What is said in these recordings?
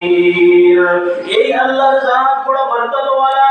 এই আল্লাহর জাত বড় বরকত ওয়ালা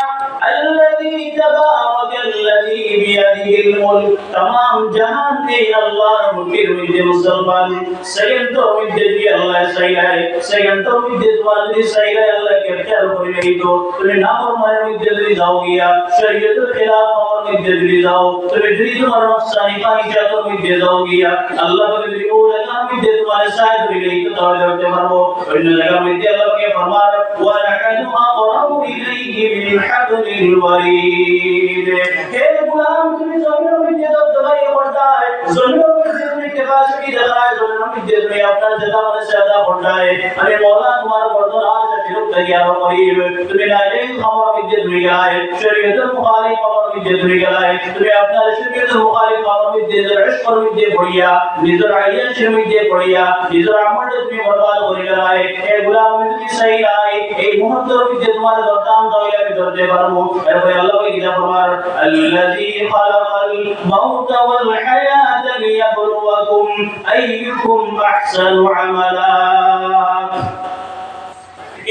আল্লাযী তাবারাকাল্লাযী বিয়াদিহিল মুলক तमाम জাহান এই আল্লাহর মুলকের মধ্যে মুসলমান সেকেন্ড মধ্যে দিয়ে আল্লাহ চাইলাই সেকেন্ড মধ্যে তোমাদের চাইলাই আল্লাহ কে খেয়াল করে নিতো তুমি নাফরমানের মধ্যে যদি যাও গিয়া শরীয়তের খেলাফ আমার মধ্যে যদি যাও তুমি যদি তোমার নফসানি পাইজাতের মধ্যে যাও গিয়া আল্লাহ বলে যদি ও জায়গার মধ্যে তোমার সাহায্য করে নিতো তাহলে করতে পারবো অন্য জায়গার মধ্যে আল্লাহ কে ফরমান ওয়া নাহানু আকরাবু ইলাইহি মিন হাবলিল ওয়ারিদ হে গোলাম তুমি জমিনের মধ্যে দবাই করতায় জমিনের মধ্যে তুমি ক্যাপাসিটি দেখায় জমিনের মধ্যে তুমি আপনার জায়গা মানে সাদা করতায় আমি মওলা তোমার বর্তমান আজ ফিরত তৈয়ার করিব তুমি লাইল খামার মধ্যে তুমি গায় শরীয়তের মুখালিফ খামার মধ্যে তুমি গায় তুমি আপনার শরীয়তের মুখালিফ খামার মধ্যে ইশকের মধ্যে পড়িয়া নিজের আইয়াশের মধ্যে পড়িয়া নিজের আমলে তুমি বরবাদ করে গেলায় হে গোলাম তুমি সহি নাই এই মুহূর্তের মধ্যে তোমার দরদাম তাহলে আমি ধরতে পারবো এরপরে আল্লাহ কি যা ফরমান আল্লাযী খালাকাল মাউতা ওয়াল হায়াতা লিয়াবলুয়াকুম আইয়ুকুম আহসানু আমালা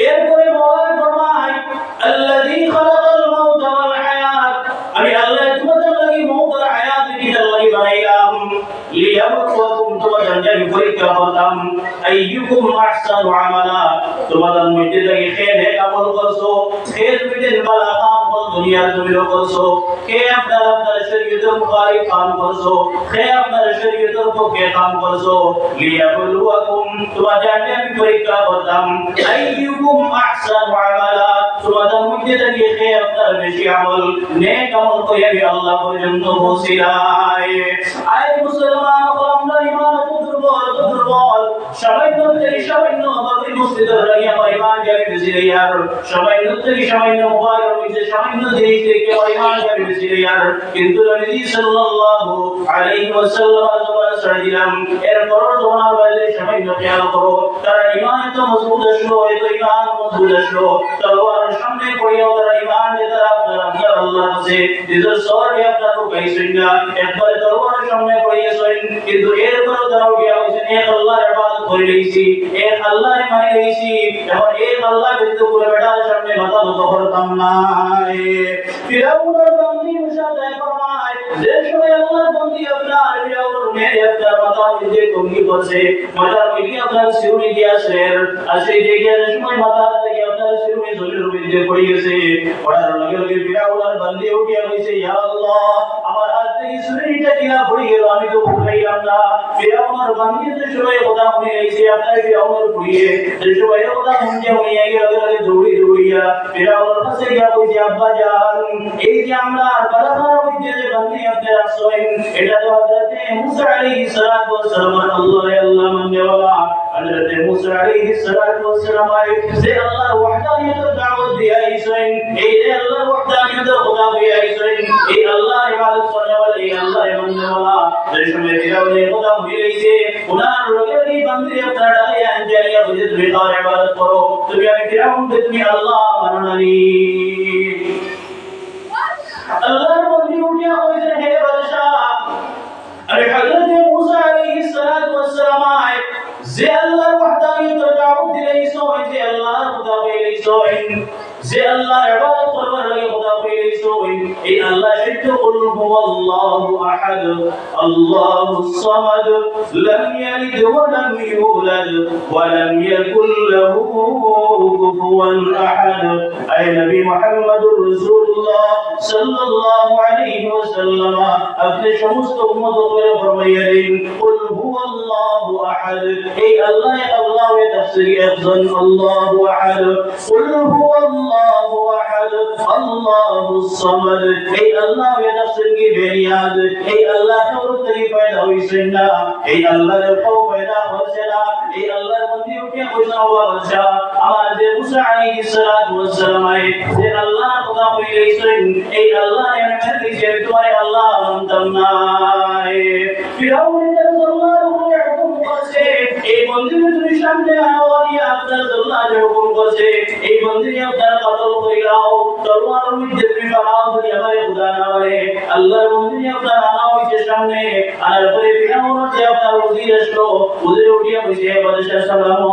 এরপরে মওলা ফরমায় আল্লাযী খালাকাল মাউতা ওয়াল হায়াত আমি আল্লাহ তোমাদের লাগি মওত আর হায়াত দিতে লাগি বানাইলাম লিয়াবলুয়াকুম তোমাদের জানি পরীক্ষা করতাম আইয়ুকুম আহসানু আমালা তোমাদের মধ্যে থেকে কে নেক আমল করছো কে বিদিন বালা কাম করছো দুনিয়ার জমিন করছো কে আপনার শরীয়তের মুখালিফ কাম করছো কে আপনার শরীয়তের পক্ষে কাম করছো লিয়াবলুয়াকুম তোমাদের আমি পরীক্ষা করতাম আইয়ুকুম আহসানু আমালা তোমাদের মধ্যে থেকে কে আপনার বেশি আমল নেক আমল করে আমি আল্লাহ পর্যন্ত পৌঁছিলাই আয় মুসলমান আমরা ঈমান দুর্বল সামান্য থেকে সামান্য আমাদের মসজিদের লাগি আমার ঈমান যাবে বেশি ইয়ার সামান্য থেকে সামান্য মোবাইল হইছে সামান্য দেরি থেকে আমার ঈমান যাবে বেশি ইয়ার কিন্তু নবী সাল্লাল্লাহু আলাইহি ওয়াসাল্লাম তোমার সাদিলাম এরপর তোমার বাইরে সামান্য খেয়াল করো তার ঈমান তো মজবুত আসলো এই তো ঈমান মজবুত আসলো তলোয়ার সামনে পড়িয়া তার ঈমান যেটা আপনার আল্লাহর কাছে নিজের সওয়ারে আপনার গাইছেন না একবারে তলোয়ার সামনে পড়িয়েছেন কিন্তু এরপর তারাও গিয়া হইছেন এক আল্লাহর ইবাদত করে লইছি এক আল্লাহর মানে লইছি এখন এক আল্লাহ ব্যতীত করে বেটার সামনে মাথা নত করতাম না ফিরাউনের বন্দী মুসা দেয় ফরমায় যে সময় আল্লাহর বন্দী আপনার ফিরাউনের মেয়ে আপনার মাথা নিচে টঙ্গি করছে মাথার মধ্যে আপনার শিউনি দিয়েছে আর সেই জায়গায় সময় মাথা থেকে আপনার শিউনি জমির মধ্যে পড়ে গেছে পড়ার লগে লগে ফিরাউনের বন্দী উঠিয়া কইছে ইয়া আল্লাহ আমার হাত থেকে শিউনিটা কিনা পড়ে গেল আমি তো উঠাইলাম না ফিরাউনের বন্দী যে সময় কথা শুনে আইছে আপনার ফিরাউনের পড়িয়ে যে সময় কথা শুনতে উনি আগে লগে দৌড়িয়া ফিরাউনের কাছে গিয়া কইছে আব্বা জান এই যে আমরা বালাখার মধ্যে যে বন্দী আপনার আসেন এটা তো হযরত মুসা আলাইহিস সালাতু ওয়াস সালাম আল্লাহ মাননেওয়ালা হযরত মুসা আলাইহিস সালাতু ওয়াস সালাম যে আল্লাহর ওয়াহদানিয়তের দাওয়াত দিয়ে আইছেন এই যে আল্লাহর ওয়াহদানিয়তের খোদা দিয়ে আইছেন এই আল্লাহর ইবাদত করেওয়ালা এই আল্লাহর মাননেওয়ালা যে সময় ফিরাউনের খোদা হইছে উনার লগে এই বন্দী আপনার ডাকে আনজালিয়া বুঝে তুমি তার ইবাদত করো তুমি আমি ফিরাউন তুমি আল্লাহ মাননানি আল্লাহর বন্দী উঠিয়া কইছে হে বাদশা আরে হযরত মুসা আলাইহিস সালাতু ওয়াস সালাম যে আল্লাহর ওয়াহদানিয়তের দাওয়াত দিয়েছো যে আল্লাহর খোদা হইছো যে আল্লাহর ইবাদত করবার লাগে খোদা হইছো এই আল্লাহ সত্য কুল হুয়াল্লাহু আহাদ আল্লাহুস সামাদ লাম ইয়ালিদ ওয়া লাম ইউলাদ ওয়া লাম ইয়াকুল লাহু কুফুয়ান আহাদ আয় নবী মুহাম্মদুর রাসূলুল্লাহ সাল্লাল্লাহু আলাইহি ওয়াসাল্লাম আপনি সমস্ত উম্মতকে ফরমাইলেন কুল হুয়াল্লাহু আহাদ এই আল্লাহ আল্লাহ এর তাফসীর একজন আল্লাহু আহাদ কুল হুয়াল্লাহু আহাদ আল্লাহুস সামাদ এই আল্লাহ এর তাফসীর কি বেনিয়াদ এই আল্লাহ নূর থেকে পয়দা হইছেন না এই আল্লাহর কও পয়দা হচ্ছে না এই আল্লাহর বন্দী উঠে কইছে ও বাদশা আমার যে মুসা আলাইহিস সালাতু ওয়াস সালাম যে আল্লাহ খোদা হইছেন এই আল্লাহ এর মেরে যে তোমার আল্লাহ মানতাম না ফিরাউনের আল্লাহর উপরে হুকুম করছে এই বন্দী তুমি সামনে আওয়াজ আপনার আল্লাহ হুকুম করছে এই বন্দী আপনারা কতল করে দাও তলোয়ারের মধ্যে তুমি ফালাও যদি আমারে খোদা না বলে আল্লাহর বন্দী আপনারা আনা হইছে সামনে আর পরে ফিরাউন যে আপনার ওজির আসলো ওজির উঠিয়া বসে বাদশাহ সালাম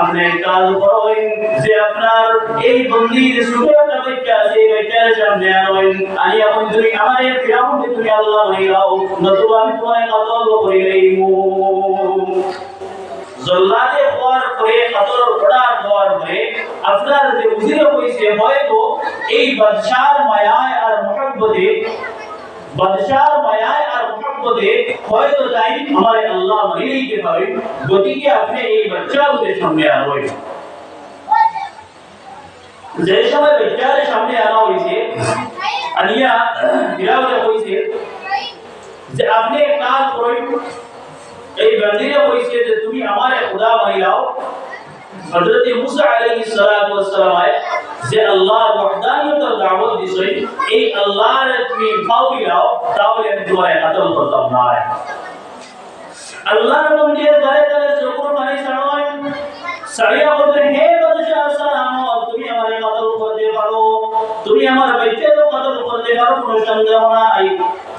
আপনি কাজ করেন যে আপনার এই বন্দির ছোট একটা বাচ্চা আছে এই বাচ্চার সামনে আনেন আমি এখন তুমি আমারে ফিরাউন তুমি আল্লাহ মাইরাও নতুবা আমি তোমায় কতল করে লইমু জল্লাদে হওয়ার পরে কতল পড়ার হওয়ার পরে আপনার যে উজির হইছে হয়তো এই বাদশার মায়ায় আর মহব্বতে বাদশার মায়ায় আর মহব্বতে হয়তো তাই আমারে আল্লাহ মারিয়ে দিতে পারে গতিকে আপনি এই বাচ্চাদের সামনে আনবেন যে সময় বাচ্চার সামনে আনা হয়েছে আনিয়া ফিরাউন কইছে যে আপনি এক কাজ করেন এই বন্দীরা কইছে যে তুমি আমারে খোদা মানিলাও হযরত মুসা আলাইহিস সালাতু ওয়াস সালাম যে আল্লাহর ওয়াহদানিয়তের দাওয়াত দিছেন এই আল্লাহর তুমি পাওয়াও তাহলে আমি তোমায় কতল করতাম না আল্লাহর বন্দী ধরে ধরে চোখের পানি ছাড়ায় সারিয়া বললেন হে বাদশাহ সালাম তুমি আমারে কতল করতে পারো তুমি আমার বাচ্চাকে কতল করতে পারো কোনো সন্দেহ নাই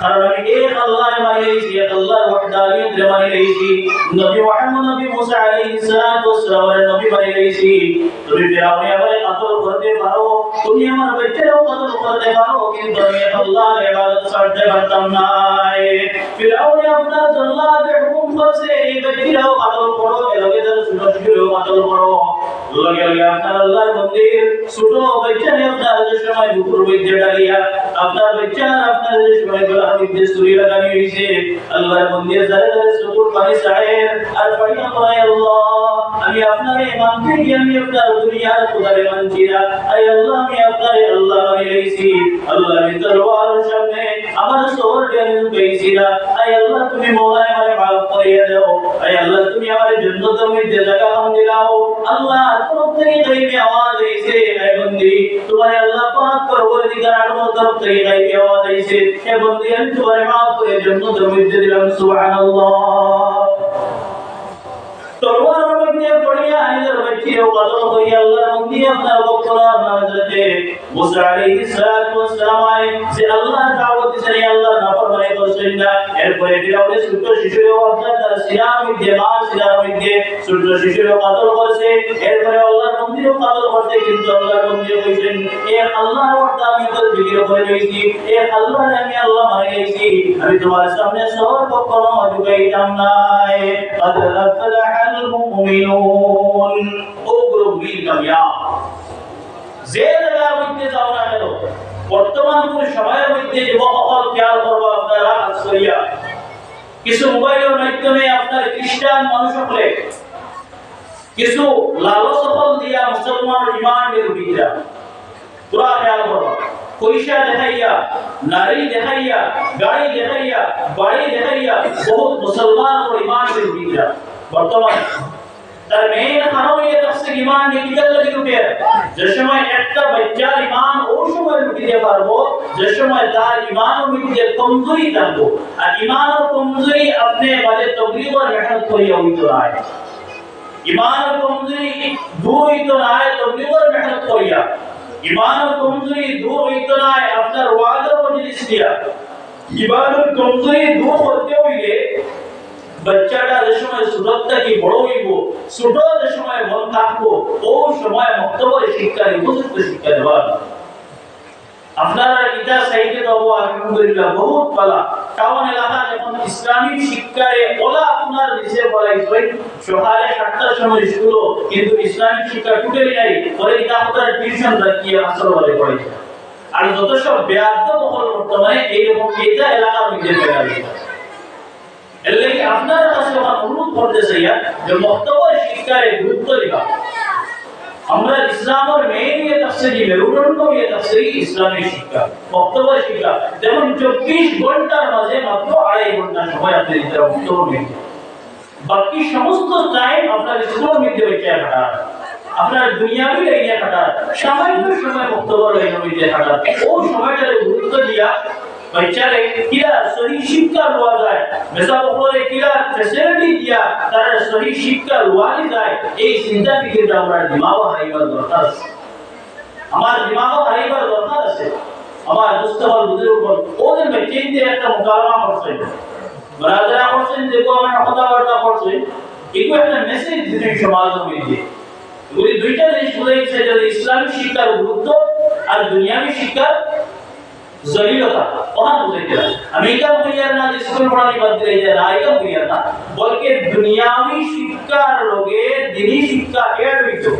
কারণ আমি এক আল্লাহর মানিয়েছি এক আল্লাহর ওয়াহদানিয়তের মানিয়েছি নবী মুহাম্মদ নবী মুসা আলাইহিস সালাতু ওয়াস সালামের নবী মানিয়েছি তুমি ফিরাউনে আমারে কতল করতে পারো তুমি আমার বাচ্চাকে কতল করতে পারো কিন্তু আমি আল্লাহর ইবাদত ছাড়তে পারতাম না ফিরাউনে আপনার জল্লাদে হুকুম করছে এই বাচ্চাকে কতল করো এলাকে যারা ছোট ছোট কতল করো লগে লগে আপনার আল্লাহর মন্দির ছোট বাচ্চাকে আপনার যে সময় বুকুর মধ্যে ডালিয়া আপনার বাচ্চা আপনার যে সময় গলার মধ্যে ছুরি লাগানি হইছে আল্লাহর মন্দির যারা যারা চোখের পানি ছাড়েন আর পানিয়া কয় আল্লাহ আমি আপনারে মানতে কি আমি আপনার দুনিয়ার খোদারে মানছি না আয় আল্লাহ আমি আপনারে আল্লাহ মানে লইছি আল্লাহর দরবারের সামনে আমার শহরকে আমি পেয়েছি না আয় আল্লাহ তুমি মওলায় আমারে মাফ করিয়ে দাও আয় আল্লাহ তুমি আমার জান্নাতের মধ্যে জায়গা বানিয়ে দিলাও আল্লাহ তরফ থেকে গায়বী আওয়াজ আইছে হে বন্দী তোমার আল্লাহ পাক পরবর্তীকার আল্লাহর তরফ থেকে গায়বী আওয়াজ আইছে হে বন্দী আমি তোমারে মাফ করে জান্নাতের মধ্যে দিলাম সুবহানাল্লাহ তরবারের মধ্যে পড়িয়া নিজের বাচ্চাকে কতল করে আল্লাহর মন্দির আপনার বক্তরা হযরতে মুসা আলাইহিস সালাতু ওয়াস সালাম যে আল্লাহর দাওয়াত দিছেন আল্লাহর নাফরমানি করছেন না এরপরে ফিরাউনের ছোট শিশুও আপনার তার সিনার মধ্যে সিনার মধ্যে ছোট শিশুও কতল করেছে এরপরে আল্লাহর মন্দিরও কতল করতে কিন্তু আল্লাহর মন্দির কইছেন এ আল্লাহর ওয়াহদানিয়তের জিকির করে রইছি এ আল্লাহর আমি আল্লাহ মানিয়েছি আমি তোমার সামনে সব কখনো ঝুঁকাইতাম না قد أفلح المؤمنون أقربين كمياه যে জায়গার মধ্যে যাও না কেন বর্তমান কোন সময়ের মধ্যে যুবকসকল খেয়াল করবো আপনারা আশ্চর্যা কিছু মোবাইলের মাধ্যমে আপনার খ্রিস্টান মানুষ সকলে কিছু লালসফল দিয়া মুসলমানের ইমান নিরূপিতা পুরা খেয়াল করবো পয়সা দেখাইয়া নারী দেখাইয়া গাড়ি দেখাইয়া বাড়ি দেখাইয়া বহুত মুসলমানের ইমান নিরূপিতা বর্তমান তার মেইন কারণ এই তাফসীর ঈমান নিকিতাল লাগি উঠে যে সময় একটা বাচ্চার ঈমান ওই সময় লুটিতে পারবো যে সময় তার ঈমান মধ্যে কমজোরি থাকবো আর ঈমানের কমজোরি আপনি বাদে তাবলীগ আর মেহনত করিয়া হইতো না ঈমানের কমজোরি দূর হইতো না তাবলীগ আর মেহনত করিয়া ঈমানের কমজোরি দূর হইতো না আপনার ওয়াজের মজলিস দিয়া ঈমানের কমজোরি দূর করতে হইলে বাচ্চাটা যে সময় সুরতটা কি বড় হইব ছোট যে সময় মন থাকবো ওই সময় মক্তবের শিক্ষা উপযুক্ত শিক্ষা দেওয়া আপনারা এটা সাইডে দেবো আলহামদুলিল্লাহ বহুত পালা টাউন এলাকা যখন ইসলামিক শিক্ষায় ওলা আপনার দেশে বলাইছে সকালে 7টার সময় স্কুল কিন্তু ইসলামিক শিক্ষা টোটালি নাই পরে এটা আপনার টিউশন রাখিয়ে আসর বলে পড়াইছে আর যত সব বেয়াদব বহল বর্তমানে এইরকম এটা এলাকার মধ্যে পেয়ে গেছে এলাকি আপনার কাছে অনুরোধ করতে চাই যে মক্তবের শিক্ষায় গুরুত্ব দিবা আমরা ইসলামের মেইন ইয়ে তাফসীরি মেরুদণ্ড ইয়ে তাফসীরি ইসলামিক শিক্ষা মক্তবের শিক্ষা যেমন 24 ঘন্টার মাঝে মাত্র 2.5 ঘন্টা সময় আপনি দিতে মক্তবের মধ্যে বাকি সমস্ত টাইম আপনার স্কুলের মধ্যে বেঁচে কাটান আপনার দুনিয়াবি লাইনে কাটান সামান্য সময় মক্তবের লাইনের মধ্যে কাটান ও সময়টারে গুরুত্ব দিয়া বাচ্চারে কিলা সহি শিক্ষা লওয়া যায় মেসা বকরে কিলা ফ্যাসিলিটি দিয়া তারা সহি শিক্ষা লওয়া যায় এই চিন্তা ফিকিরটা আমরা দিমাগ হারাইবার দরকার আছে আমার দিমাগ হারাইবার দরকার আছে আমার মুস্তাফা বুজুর্গ উপর ওদের বাচ্চাদের একটা মোকাবেলা করছে বরাবর করছেন দেখো আমরা কথাবার্তা করছে এগুলো একটা মেসেজ দিতে সমাজের মধ্যে ওই দুইটা জিনিস বুঝাইছে যে ইসলামিক শিক্ষার গুরুত্ব আর দুনিয়াবি শিক্ষার জলিলতা ওখানে বুঝাইতে আমি এটা বুঝিয়ার না যে স্কুল পড়ানি বাদ দিলে যে না এটা বুঝিয়ার না বলকে দুনিয়াবি শিক্ষার লগে দিনী শিক্ষা এর হইতো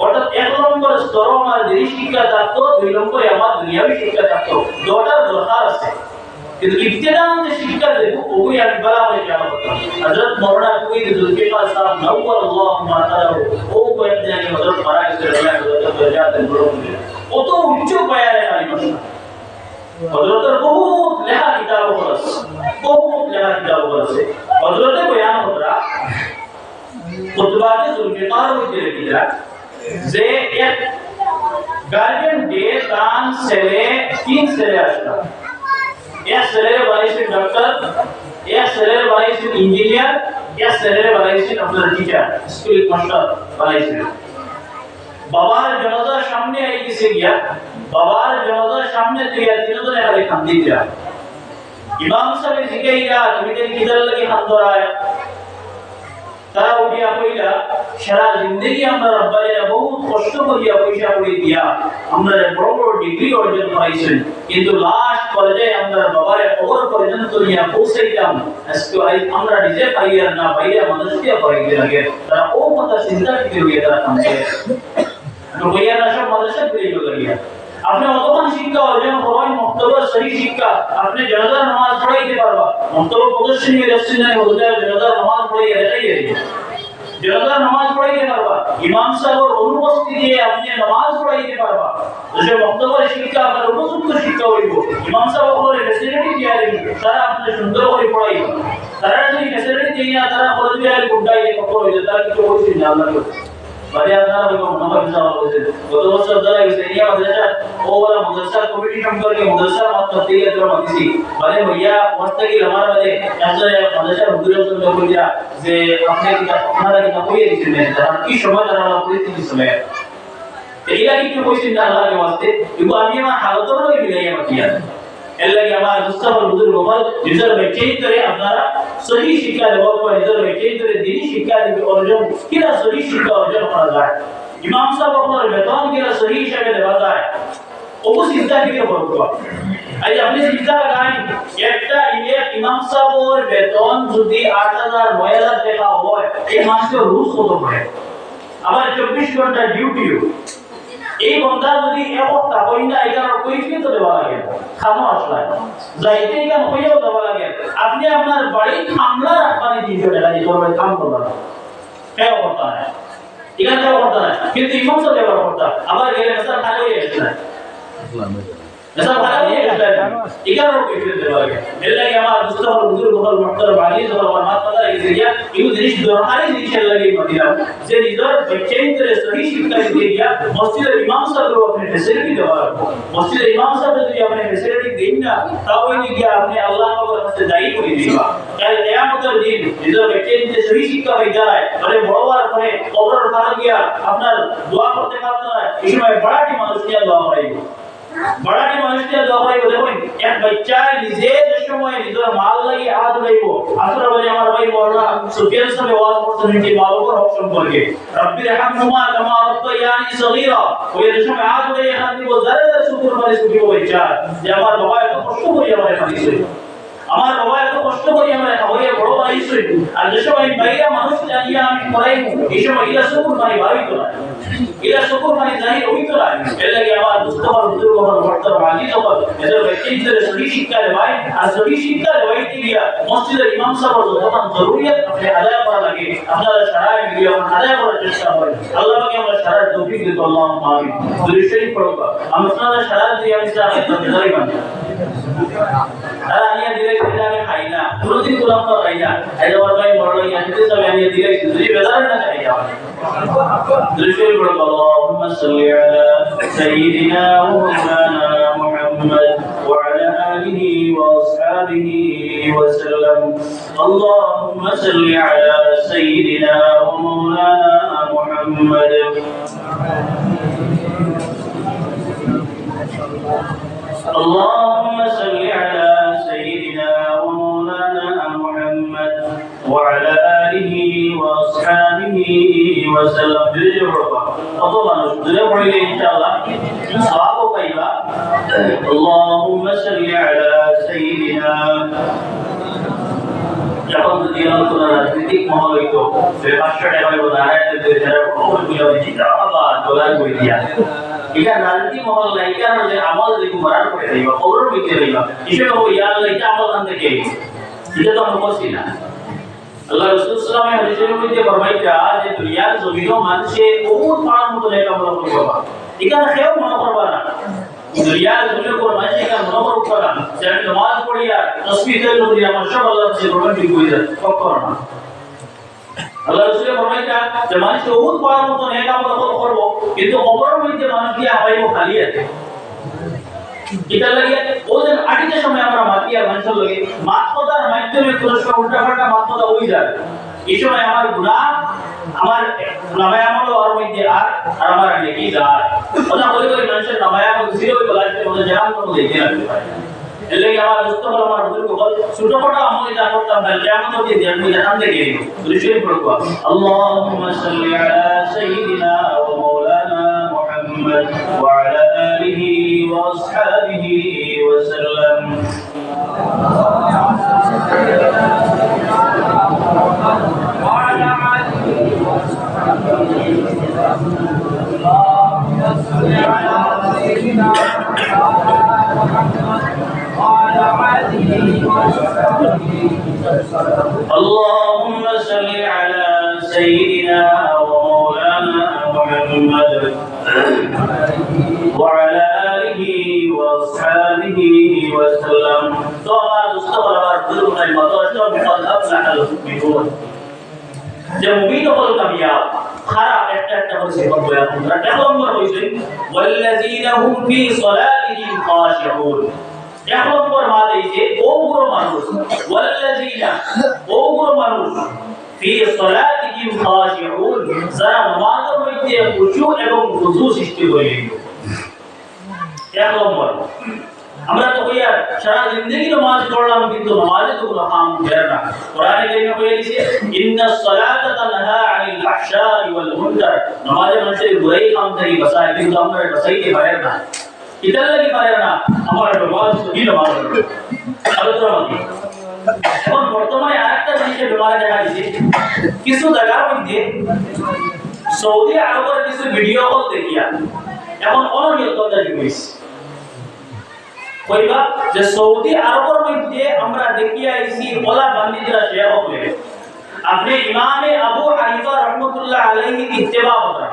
অর্থাৎ এক নম্বর স্তর আমার দিনী শিক্ষা থাকতো দুই নম্বরে আমার দুনিয়াবি শিক্ষা থাকতো দুটার দরকার আছে কিন্তু ইবতিদান যে শিক্ষা দেবো ওই আমি বলা হয়ে যাব হযরত মাওলানা কুইদ জুলফিকার সাহেব নওয়ার আল্লাহ মাতারা ও কয়েকদিন আগে হযরত মারা গেছে হযরত দরজাতে বলুন কত উচ্চ পায়ারে কালিমা হযরতের বহুত লেখা কিতাব আছে হযরতে বয়ান করা খুতবাতে জুলফিকার হইতে লিখিলা যে এক গার্ডিয়ান ডে তান ছেলে তিন ছেলে আসলো এক ছেলের বাড়িতে ডক্টর এক ছেলের বাড়িতে ইঞ্জিনিয়ার এক ছেলের বাড়িতে আপনার টিচার স্কুল মাস্টার বাড়িতে বাবার জানাজার সামনে আইছে গিয়া বাবার জানাজার সামনে দিয়া তিনজনে খালি কান্দি দিয়া ইমাম সাহেব জিগাইরা তুমি কি কিদার লাগি হান্দরায় তারা উঠিয়া কইলা সারা জিন্দেগি আমরা রব্বাইরা বহুত কষ্ট করিয়া পয়সা করে দিয়া আমরা বড় বড় ডিগ্রি অর্জন করাইছেন কিন্তু লাস্ট পর্যায়ে আমরা বাবারে কবর পর্যন্ত নিয়ে পৌঁছাইতাম আজকে আমরা নিজে পাইয়া না পাইয়া মানুষকে পাইতে লাগে তারা ও কথা চিন্তা করে তারা কামছে তো বইয়া না সব মানুষের পেয়ে গেলিয়া আপনি অতক্ষণ শিক্ষা অর্জন করেন মক্তবের সহি শিক্ষা আপনি জানাজার নামাজ পড়াইতে পারবা মক্তব প্রদর্শনী রেস্টুরেন্টে হলে জানাজার নামাজ পড়াইয়া দেখাইয়ে জানাজার নামাজ পড়াইতে পারবা ইমাম সাহেবের অনুপস্থিতিতে আপনি নামাজ পড়াইতে পারবা যে মক্তবের শিক্ষা আপনার উপযুক্ত শিক্ষা হইব ইমাম সাহেব আপনার ফ্যাসিলিটি দিয়া দিবেন তারা আপনি সুন্দর করে পড়াইবে তারা যদি ফ্যাসিলিটি দিয়ে তারা করে দিয়ে গুডাই কত হইছে তারা কিছু বলছেন না আল্লাহ বারে আপনারা বলবো নবাব সাহেব বলেছেন গত বছর যারা ইসলামিয়া মাদ্রাসা ওরা মাদ্রাসা কমিটি সম্পর্কে মাদ্রাসা মত তফসিলের জন্য দিছি বারে ভাইয়া মুস্তাকিল আমার বাদে একজন মাদ্রাসা হুজুরের জন্য বলিয়া যে আপনি কি আপনারা কি কইয়ে দিছেন তারা কি সময় তারা পরিস্থিতি সময় এইলা কি কইছেন না আল্লাহর ওয়াস্তে কিন্তু আমি আমার হালতর লই বিলাই আমার কিয়া এলাকি আমার মুস্তাফা হুজুর গোপাল নিজের ব্যক্তিই করে আপনারা সহি শিক্ষা দেওয়া করে নিজের ব্যক্তিই করে দিনী শিক্ষা অর্জন কিনা সহি শিক্ষা অর্জন করা যায় ইমাম সাহেব আপনার বেতন কিনা সহি হিসাবে দেওয়া যায় ও চিন্তা থেকে করবো আজ আপনি চিন্তা করেন একটা ইমাম সাহেবের বেতন যদি 8000 9000 টাকা হয় এই মাসে রোজ কত হয় আবার 24 ঘন্টা ডিউটি এই বন্ধা যদি একটা বইনা এখানে কইফিয়ে তো দেওয়া লাগে খানো আসলে যাইতে এখানে কইও দেওয়া লাগে আপনি আপনার বাড়ি খামলা রাখবানি 300 টাকা দিয়ে করবে কাম করবে কেউ করতে না এখানে কেউ করতে না কিন্তু ইমাম সাহেব ব্যবহার করতে আবার গেলে মেসার খালি হয়ে গেছে মেসার খালি হয়ে গেছে এখানে কইফিয়ে দেওয়া লাগে এলাকি আমার মুস্তাফা হুজুর গোপাল মুহতারাম আলী যখন মাত কথা গেছে ইয়া এই জিনিস দরকারি জিনিসের লাগি মদিনা যে নিজের ব্যক্তিগত সহি শিক্ষা দিয়ে গিয়া মসজিদের ইমাম সাহেবকে আপনি ফ্যাসিলিটি দেওয়া মসজিদের ইমাম সাহেব যদি আপনি ফ্যাসিলিটি দেন না তাহলে গিয়া আপনি আল্লাহ পাকের কাছে দায়ী করে দিবা কাল কিয়ামতের দিন নিজের ব্যক্তিগত সহি শিক্ষা হয়ে যায় মানে বড় বড় করে কবরের কাছে গিয়া আপনার দোয়া করতে পারতেন না এই সময় বড়াটি মানুষ নিয়ে দোয়া করাইবো বড়াটি মানুষকে দোয়া করাইবো দেখুন এক বাচ্চা নিজের সময় নিজের মাল লাগি হাত উঠাইবো আসলে বলে আমার ভাই মাওলানা সুফিয়ান সাহেব ওয়াজ করতেন যে বাবার হক সম্পর্কে রব্বি রহমহুমা কামা রাব্বায়ানি সগীরা ওই সময় হাত উঠাই হাত দিব যারা শুকর মানে শুকিয়ে বাচ্চা যে আমার বাবা এত কষ্ট করে আমার খাইছে আমার বাবা এত কষ্ট করে আমার খাওয়াইয়া বড় বানাইছে আর যে সময় বাইরে মানুষ জানিয়া আমি পড়াইবো এই সময় ইলা শুকর মানে ভাবিতো না ইলা শুকর মানে জানি হইতো না এর লাগি আমার মুস্তাফা হুজুর আমার মুহতারাম আলী যখন এদের ব্যক্তিগত সহি শিক্ষা দেয় আর সহি শিক্ষা দেওয়াইতে গিয়া মসজিদের ইমাম সাহেব যখন জরুরিয়াত আপনি আদায় করা লাগে আপনারা সারায় মিলিয়ে আদায় করার চেষ্টা করেন আল্লাহ পাকে আমরা সারা তৌফিক দিতে আল্লাহুম্মা আমিন দুরূদ শরীফ পড়ব আপনারা সারা দিয়ে আমি চাই মেজারি বানি আর আমি দিলে আমি খাই না কোনদিন গোলাম তো খাই না এই যে ভাই বড় লাগিয়া দিতে সব আমি দিলে দুই বেজার না খাই না দুরূদ শরীফ পড়ব আল্লাহুম্মা সাল্লি আলা সাইয়্যিদিনা ওয়া মাওলানা মুহাম্মদ ওয়া আলা আলিহি ওয়া وسلم اللهم صل على سيدنا ومولانا محمد اللهم صل على سيدنا ومولانا محمد وعلى آله وأصحابه وسلم إن شاء الله اللهم صل على سيدنا যখন দিয়াল কোন রাজনৈতিক মহল হইতো সে 500 টাকা হইব না 1000 টাকা ওই গুলো জিতা আবার ডলার কই দিয়া এটা রাজনৈতিক মহল নাই কারণ যে আমল দেখো মারার করে দিবা খবর বিতে দিবা হিসেবে ও ইয়া আল্লাহ এটা আমল আনতে কে এটা তো আমরা করছি না আল্লাহ রাসূল সাল্লাল্লাহু আলাইহি ওয়াসাল্লাম মধ্যে ফরমাইতা যে দুনিয়ার জমিনও মানুষে বহুত পাওয়ার মতো নেক আমল করবা এখানে কেউ মনে করবা না দুনিয়ার জমিনে কোন মানুষ এখানে মনে করবা না যে আমি নামাজ পড়িয়া তাসবিহ করি আমার সব আল্লাহর কাছে রোমান্টিক হয়ে যায় কখনো না আল্লাহ রাসূল ফরমাইতা যে মানুষ বহুত পাওয়ার মতো নেক আমল করব কিন্তু কবরের মধ্যে মানুষ কি আবাইব খালি আছে এটা লাগে ওদের আটিতে সময় আমরা মাতিয়া মানুষের লাগে মাতকতার মাধ্যমে তুলসা উল্টাপাল্টা মাতকতা হয়ে যায় এই সময় আমার গুনাহ আমার নামায় আমল আর মধ্যে আর আমার নেকি যায় ওটা বলে বলে মানুষের নামায় আমল জিরো হয়ে গেল আসলে ওদের জাহান কোনো দেখতে লাগবে এর লাগে আমার মুস্তাফা আমার বুজুর্গ বল ছোটখাটো আমল যা করতাম না কিয়ামত অবধি আমি জাহান থেকে গেল তুলসী পড়বো আল্লাহুম্মা সাল্লি আলা সাইয়্যিদিনা ওয়া মাওলানা মুহাম্মদ ওয়া আলা আলিহি ওয়া আসহাবিহি ওয়া সাল্লাম اللهم صل على سيدنا ومولانا محمد وعلى آله وأصحابه وسلم ثم استغفر ربنا المطاش وقد أفلح المؤمنون যে মুমিন হল কামিয়াব খারাপ একটা করে সিফত বয়ান করা এক নম্বর হইছে ওয়াল্লাযীনা হুম ফি সলাতিহিম খাশিউন এক নম্বর মাদ হইছে ও পুরো মানুষ ওয়াল্লাযীনা ও পুরো মানুষ ফি সলাতিহিম খাশিউন যারা নামাজের মধ্যে খুশু এবং খুশু সৃষ্টি করে এক নম্বর আমরা তো কইয়া সারা জিন্দেগি নামাজ পড়লাম কিন্তু নামাজে তো কোনো কাম বের না কোরআনে কারিমে কইছে ইন্নাস সালাতা তানহা আনিল ফাহশাই ওয়াল মুনকার নামাজে মানুষের বুরাই কাম থেকে বাঁচায় কিন্তু আমরা বাঁচাইতে পারি না কিতাল লাগি পারে না আমার নামাজ সহি নামাজ আলোচনা করি এখন বর্তমানে আরেকটা জিনিসের ব্যবহার দেখা যাচ্ছে কিছু জায়গার মধ্যে সৌদি আরবের কিছু ভিডিও কল দেখিয়া এখন অনিয়ন্ত্রণতা হইছে কইবা যে সৌদি আরবের মধ্যে আমরা দেখি আইছি ওলা বান্দিরা শেয়ার হবে আপনি ইমামে আবু হানিফা রাহমাতুল্লাহ আলাইহি ইত্তেবা করা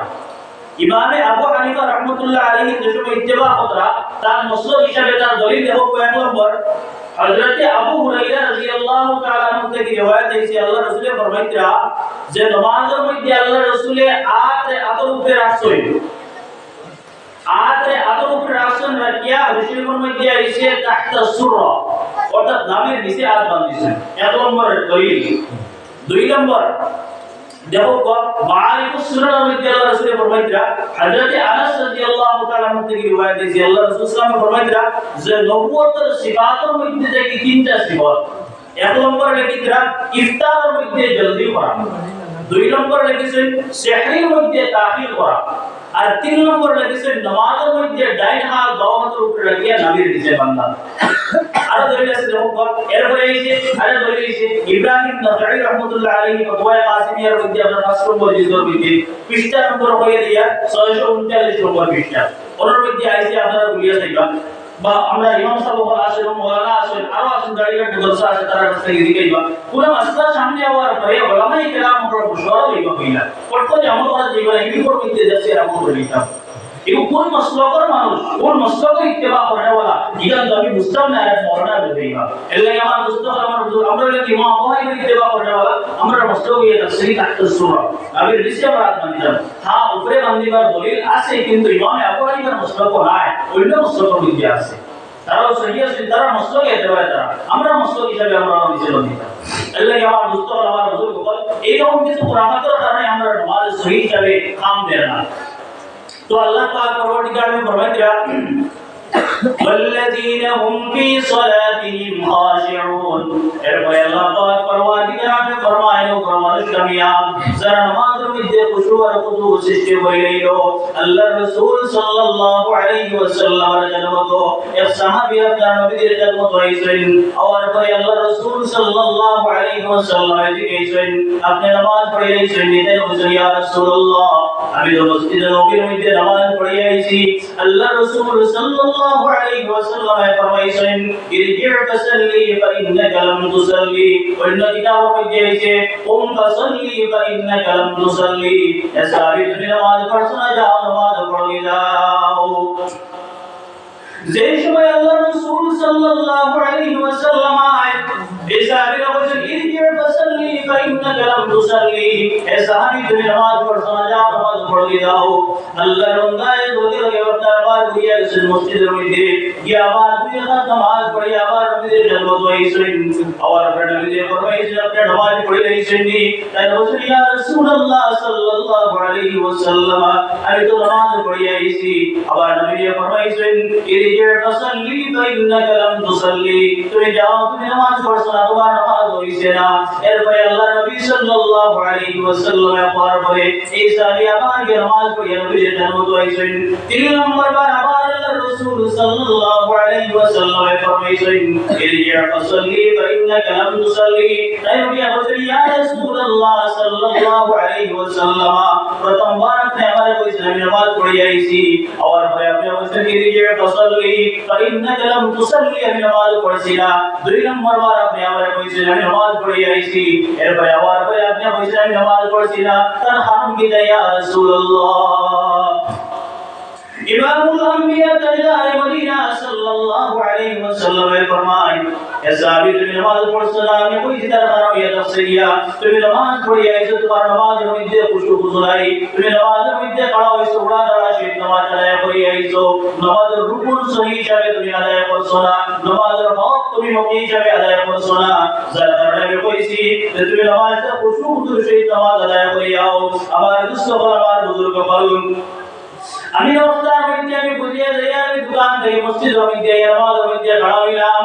ইমামে আবু হানিফা রাহমাতুল্লাহ আলাইহি যেসব ইত্তেবা করা তার মাসলাক হিসাবে তার দলিল দেখো কয়েক নম্বর হযরত আবু হুরায়রা রাদিয়াল্লাহু তাআলা আনহু থেকে riwayat আছে আল্লাহ রাসূল ফরমাইতরা যে নামাজের মধ্যে আল্লাহ রাসূল আতর উপরে রাখছেন আদরে আদর উপরে আসন রাখিয়া রসুলের মধ্যে আইছে তাহতা সুররা অর্থাৎ নামের নিচে আদ বাঁধিছেন এক নম্বর দলিল দুই নম্বর দেখো মারিফুস সুন্নাহর মধ্যে আল্লাহ রাসূল ফরমাইতরা হযরত আনাস রাদিয়াল্লাহু তাআলা আনহু থেকে riwayat আছে আল্লাহ রাসূল সাল্লাল্লাহু আলাইহি ফরমাইতরা যে নবুয়তের সিফাতের মধ্যে থেকে তিনটা সিফাত এক নম্বর লেখিতরা ইফতারের মধ্যে জলদি করা দুই নম্বর লেখিছেন সেহরির মধ্যে তাখির করা আর তিন নম্বর লেগেছে নামাজের মধ্যে ডাইন হাত বাম হাতের উপরে রাখিয়া নাভির নিচে বাঁধা আর দলিল আছে দেখো এরপরে এইছে আর দলিল আছে ইব্রাহিম নাসাঈ রাহমাতুল্লাহ আলাইহি ফতোয়া কাসিমিয়ার মধ্যে আমরা 5 নম্বর জিজর মধ্যে পৃষ্ঠা নম্বর হয়ে দিয়া 639 নম্বর পৃষ্ঠা ওর মধ্যে আইছে আপনারা গুলিয়া দেখবা বা আমরা ইমাম সাহেব আসেন মাওলানা আসেন আরো আসেন দাঁড়িয়ে মুদরসা আছে তারা কাছে দিকেইবা পুরো মাসলা সামনে আওয়ার পরে ওলামায়ে কেরাম আমরা মুশওয়ারা লইবা কইলা পড়তো যেমন করা যাইবা এই পরিস্থিতি যাচ্ছে এরকম করিতা এই কোন মাসলাকের মানুষ কোন মাসলাকে ইত্তেবা করে ওয়ালা ইগান দাবি মুস্তাম না আর মাওলানা লইবা এলে আমার মুস্তাফা আমার হুজুর আমরা যদি ইমাম আবু হানিফা ইত্তেবা করে ওয়ালা আমরা মাসলাকে তাফসীর তাহতা সুরা আমি রিসে আমরা মানিলাম হ্যাঁ উপরে বান্দিবার দলিল আছে কিন্তু ইমাম আবু হানিফার মাসলাক নাই অন্য মাসলাকের মধ্যে আছে তারাও সহি আছে, তারা মসলক একেবারে তারা, আমরা মসলক হিসাবে আমরা নিচে দিতাম। আল্লাহ কি আমার দুস্থ আমার বুজুর্গ বল এইরকম কিছু কোরআনের কারণে আমরা নামাজ সহি হিসাবে কাম দেয় না। তো আল্লাহ পাক পরবর্তীকালে ফরমাইলেন والذين هم في صلاتهم خاشعون এরপরে আল্লাহ পাক পরবর্তীকালে ফরমাইলো ফরমাইশ কামিয়াব যারা নামাজের মধ্যে খুশু আর খুদু সৃষ্টি হইল আল্লাহর রাসূল সাল্লাল্লাহু আলাইহি ওয়াসাল্লামের জন্মত এক সাহাবী আপনার নবীর জন্মত হইছেন আর পরে আল্লাহর রাসূল সাল্লাল্লাহু আলাইহি ওয়াসাল্লাম জিজ্ঞাসেন আপনি নামাজ পড়িয়েছেন নিতে বলেন ইয়া রাসূলুল্লাহ আমি তো মসজিদে নববীর মধ্যে নামাজ পড়ে আইছি আল্লাহর রাসূল সাল্লাল্লাহু আলাইহি ওয়াসাল্লাম ফরমাইছেন ইরজি' ফাসাল্লি ফাইন্নাকা লাম তুসাল্লি অন্য কিতাবের মধ্যে আছে কুম ফাসাল্লি ফাইন্নাকা লাম তুসাল্লি এসাবি তুমি নামাজ পড়ছো না যাও নামাজ পড়ে যাও। যে সময় আল্লাহর রাসূল সাল্লাল্লাহু আলাইহি ওয়াসাল্লাম এই সাহাবীরা বলেন ইরজি' ফাসাল্লি ফাইন্নাকা লাম তুসাল্লি এ সাহাবী তুমি নামাজ পড়ছো না যাও নামাজ পড়ে যাও। আল্লাহর বান্দায় বলে আপনার আবার গিয়ে গেছেন মসজিদের মধ্যে গিয়ে আবার দুই রাকাত নামাজ পড়ে আবার নবীর জন্মত হইছেন আবার নবী ফরমাইছেন আপনি নামাজ পড়ে আইছেন নি তাই বলেন ইয়া রাসূলুল্লাহ সাল্লাল্লাহু আলাইহি ওয়াসাল্লাম আমি তো নামাজ পড়ে আইছি আবার নবী ফরমাইছেন ইরজি' ফাসাল্লি ফাইন্নাকা লাম তুসাল্লি তুমি যাও তুমি নামাজ পড়ছো না তোমার নামাজ হইছে না। এরপরে আল্লাহ নবী সাল্লাল্লাহু আলাইহি ওয়াসাল্লাম পরে এই সাহাবী আবার নামাজ পড়ে নবীর জন্মত হইছেন। তিন নম্বর বার আবার আল্লাহর রাসূল সাল্লাল্লাহু আলাইহি ওয়াসাল্লাম ফরমাইছেন ইরজি' ফাসাল্লি ফাইন্নাকা লাম তুসাল্লি তাই নবী বলেন ইয়া রাসূলুল্লাহ সাল্লাল্লাহু আলাইহি ওয়াসাল্লাম প্রথমবার আপনি আমার কইছেন আমি নামাজ পড়ে আইছি আর পরে আপনি বলেন ইরজি' ফাসাল্লি ফাইন্নাকা লাম তুসাল্লি আমি নামাজ পড়ছি না। দুই নম্বর বার আপনি আমার কইছেন আমি নামাজ পড়ে আইছি এরপরে আবার পরে আপনি কইছেন আমি নামাজ পড়ছি না তার হারাম কি ইয়া রাসূলুল্লাহ। ইমামুল আম্বিয়া তাজদার মদিনা সাল্লাল্লাহু আলাইহি ওয়াসাল্লাম ফরমায় এ সাহাবী তুমি নামাজ পড়ছো না আমি কইছি তার কারণ ইয়া তাফসিরিয়া তুমি নামাজ পড়ে আইছো তোমার নামাজের মধ্যে খুশু খুশু নাই তুমি নামাজের মধ্যে পড়া হইছো ওড়া দ্বারা সেই নামাজ আদায় করে আইছো নামাজের রুকুন সহি হিসাবে তুমি আদায় করছো না নামাজের হক তুমি মকি হিসাবে আদায় করছো না যার কারণে আমি কইছি যে তুমি নামাজটা খুশু খুশু সেই নামাজ আদায় করে আও। আমার দুস্থ আমার বুজুর্গ বলুন আমি রাস্তার মধ্যে আমি বুঝিয়ে যাই আমি দোকান থেকে মসজিদের মধ্যে নামাজের মধ্যে খাড়া হইলাম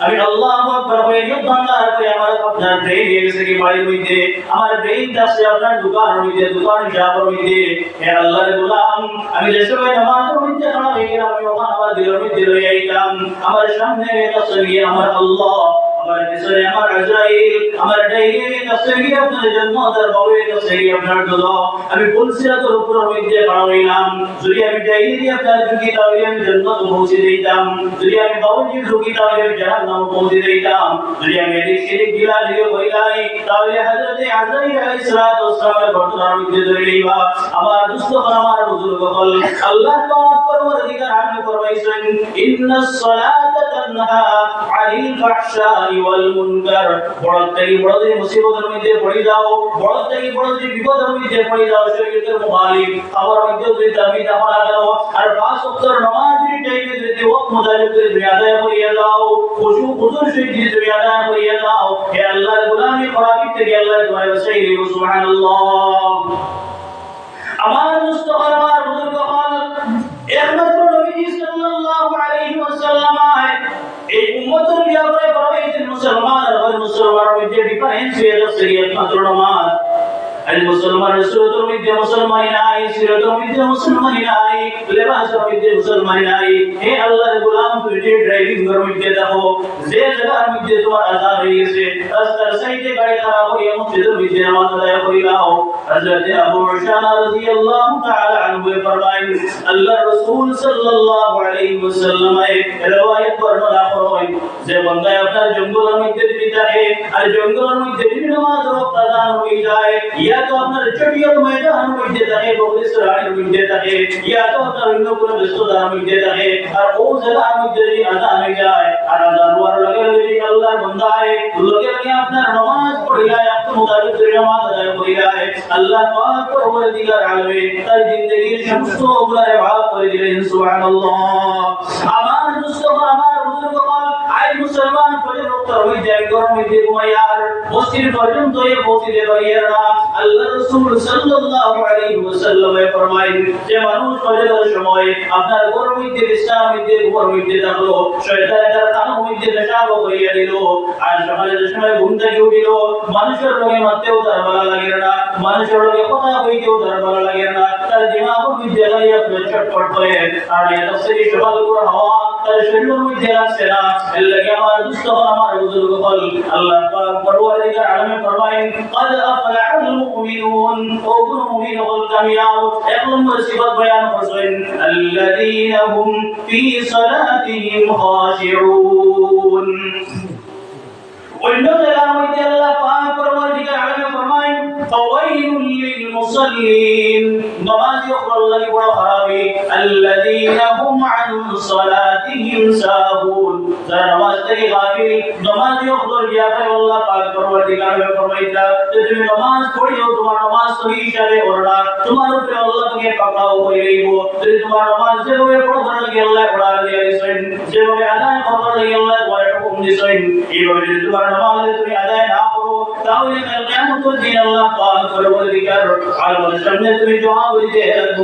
আমি আল্লাহু আকবার বলে যুদ্ধান্তার করে আমার আপনার ব্রেইন এসে কি বাড়ির মধ্যে আমার ব্রেইন যাচ্ছে আপনার দোকানের মধ্যে দোকান যাবার মধ্যে হে আল্লাহর গোলাম আমি যে সময় নামাজের মধ্যে খাড়া হয়ে গেলাম আমি ওখানে আমার দিলের মধ্যে লই আইতাম আমার সামনে তাসবিহ আমার আল্লাহ আমার পিছনে আমার আজরাইল আমার ডাইরে তাসবিহ আপনার জান্নাতের বাবে তাসবিহ আপনার দোয়া আমি ফুলসিরাতের উপর মধ্যে খাড়া হইলাম যদি আমি ডাইরে আপনার ঢুকি তাহলে আমি জান্নাত পৌঁছে দিতাম যদি আমি বাউজি ঢুকি তাহলে আমি জাহান্নাম পৌঁছে দিতাম যদি আমি এদিক সেদিক গিলা দিয়ে বইলাই তাহলে হযরতে আজরাইল আলাইহিস সালাতু ওয়াস সালামের ঘটনার মধ্যে ধরে লইবা। আমার দুস্থ আমার বুজুর্গ বল আল্লাহ পাক পরবর্তীকার আপনি ফরমাইছেন ইন্নাস সালাতা তানহা আনিল ফাহশাই ওয়াল মুনকার বড় থেকে বড় যে মুসিবতের মধ্যে পড়ে যাও বড় থেকে বড় যে বিপদের মধ্যে পড়ে যাও শরীয়তের মুখালিফ আমার মধ্যে যদি দাবি দাফা দাও আর পাঁচ ওয়াক্তের নামাজের টাইমে যদি ওয়াক্ত মোতাবেক যদি আদায় করিয়া দাও খুশু খুশুর সহিত যদি আদায় করিয়া দাও হে আল্লাহর গোলামি খরাবি থেকে আল্লাহ তোমায় বাঁচাই দিবেন সুবহানাল্লাহ। আমার মুস্তাফা আমার বুজুর্গ হল একমাত্র নবী সাল্লাল্লাহু আলাইহি ওয়াসাল্লাম এই উম্মতের ব্যাপারে ফরমাইছেন মুসলমান আর মুসলমানের মধ্যে ডিফারেন্স হয়ে যাচ্ছে একমাত্র নামাজ المسلمان سورة المدة مسلمان ناي سورة المدة مسلمان ناي لباس المدة مسلمان ناي اے اللہ غلام تجھے ڈرائیونگ کر مدة دکھو زیر جگہ مدة تو آزاد رہی سے راستہ سائیدے گاڑی خراب ہوئی مسجد مدة نماز ادا کوئی لاؤ حضرت ابو عشان رضی اللہ تعالی عنہ فرمائیں اللہ رسول صلی اللہ علیہ وسلم روایت پر نہ فرمائیں যে বন্দা আপনার জঙ্গলের মধ্যে দিতে है আর জঙ্গলের মধ্যে নামাজ ওয়াক্ত আযান হয়ে যায় या तो আপনার চটিয়াল ময়দান মধ্যে থাকে বগলিসরার মধ্যে থাকে या तो আপনার অন্য কোনো ব্যস্ততার মধ্যে থাকে আর ও জায়গার মধ্যে যদি আযান হয়ে যায় আর আযান হওয়ার লগে লগে আল্লাহর বান্দায় লগে লগে আপনার নামাজ পড়ে যায় আপনি মোতাবেক নামাজ আদায় করে যায় আল্লাহ পাক পরবর্তীকার আলমে তার জিন্দেগীর সমস্ত গুনাহ মাফ করে দিলেন সুবহানাল্লাহ। আমার মুস্তাফা আমার মুসলমান ফজর উত্তর হইতে গরম হইতে ঘুমাইয়ার মসজিদ পর্যন্ত পৌঁছিতে পারিয়ার না। আল্লাহ রাসূল সাল্লাল্লাহু আলাইহি ওয়াসাল্লাম ফরমায়েন যে মানুষ ফজরের সময় আপনার গরম হইতে বিশ্রাম হইতে ঘুম হইতে থাকলো, শয়তান তার কান হইতে পেশাব করিয়া দিল, আর সকালে যে সময় ঘুম থেকে উঠিল মানুষের রোগে মারতেও তার ভালো লাগে না, মানুষের রোগে কথা হইতেও তার ভালো লাগে না, তার দিমাগ হইতে গাইয়া ছটফট করে, আর এত সেই সকাল করে হাওয়া তার শরীরের মধ্যে আসছে না। এর লাগে আমার দুষ্ট হল, আমার বুজুর্গ হল, আল্লাহ পাক পরওয়ারদিগার আলমে ফরমায়েন قد أفلح المؤمنون ও মুমিন হল কামিয়াব। এক নম্বর সিফাত বয়ান করছেন الذين هم في صلاتهم خاشعون। অন্য জায়গার মধ্যে আল্লাহ পাক পরওয়ারদিগার আলমে ফরমায়েন ফাওয়াইলুল লিল মুসাল্লিন, নামাজি আল্লাহর বড় খারাপি আল্লাযীনা হুম আন সালাতিহিম সাহুন, যারা নামাজ থেকে গাফিল, নামাজি আল্লাহর বিয়াতে আল্লাহ পাক পরওয়ারদিগার আলমে ফরমাইতা যে তুমি নামাজ পড়িও তোমার নামাজ সহি হিসাবে পড়না, তোমার উপরে আল্লাহ তোমাকে পাকড়াও করে লইব। যদি তোমার নামাজ যেভাবে পড়ার লাগে আল্লাহ পড়া দিয়ে দিয়েছেন, যেভাবে আদায় করার লাগে আল্লাহ তোমার হুকুম দিয়েছেন, এইভাবে যদি তোমার নামাজ তুমি আদায় না করো তাহলে কাল কিয়ামতের দিন আল্লাহ পাক পরওয়ারদিগার আলমের সামনে তুমি জবাব দিতে লাগবে।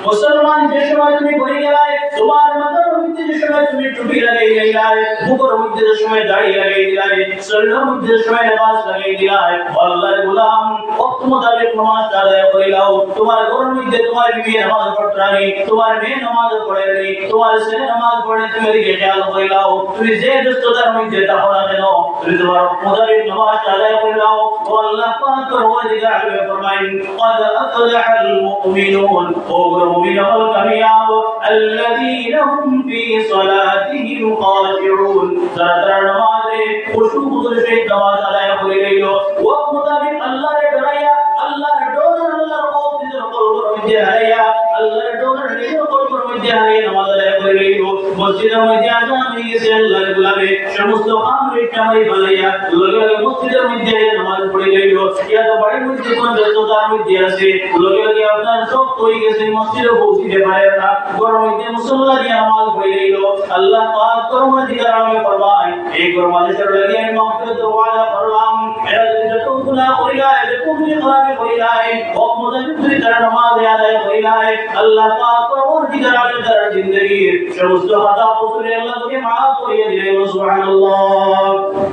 মুসলমান যে সময় তুমি বলে গেলে তোমার মাথার মধ্যে যে সময় তুমি টুপি লাগাই দিলে, মুখের মধ্যে যে সময় দাড়ি লাগাই দিলে, শরীরের মধ্যে যে সময় নামাজ লাগাই দিলে, আল্লাহর গোলাম ওয়াক্ত মোতাবেক নামাজ আদায় করে নাও। তোমার ঘরের মধ্যে তোমার বিবি নামাজ পড়তে নেই, তোমার মেয়ে নামাজ পড়ে নেই, তোমার ছেলে নামাজ পড়ে, তুমি এদিকে খেয়াল করে নাও। তুমি যে ব্যস্ততার মধ্যে থাকো না কেন তুমি তোমার মোতাবেক নামাজ আদায় করে নাও। আল্লাহ পাক পরওয়ারদিগার আলমে ফরমায়েন قد أفلح المؤمنون ও মুমিন হল কামিয়াব الذين هم في صلاتهم خاشعون, যারা নামাজে খুশুর সহিত নামাজ আদায় করে রইল, ওয়াক্ত মোতাবেক আল্লাহর ডরাইয়া, আল্লাহর ডর, আল্লাহর খৌফ নিজের কলবের মধ্যে হারাইয়া, আল্লাহর ডর নিজের কলবের মধ্যে হারাইয়া নামাজ আদায় করে রইল। মসজিদের মধ্যে আযান হয়ে গেছে, আল্লাহর গোলামে সমস্ত আমরে কামাই বানাইয়া লগে লগে মসজিদের মধ্যে নামাজ পড়ে রইল। ইয়া তো বাড়ির মধ্যে কোন ব্যস্ততার মধ্যে আছে, লগে লগে আপনার সব হয়ে গেছে, মসজিদে পৌঁছিতে পারে না, গরম মধ্যে মুসল্লা দিয়ে নামাজ পড়ে রইল। আল্লাহ পাক পরওয়ারদিগার আলমে ফরমায় এই গরম মানুষের লাগে আমি মাগফিরাতের ওয়াদা করলাম, এরা যদি যত গুনাহ করিলায়, যত খারাপি করিলায়, ওয়াক্ত মোতাবেক যদি তারা নামাজ আদায় করিলায়, আল্লাহ পাক পরওয়ারদিগার আলমে তার জিন্দেগীর সমস্ত খাতা কসুর আল্লাহ তাকে মাফ করিয়ে দিলেন। সুবহানাল্লাহ।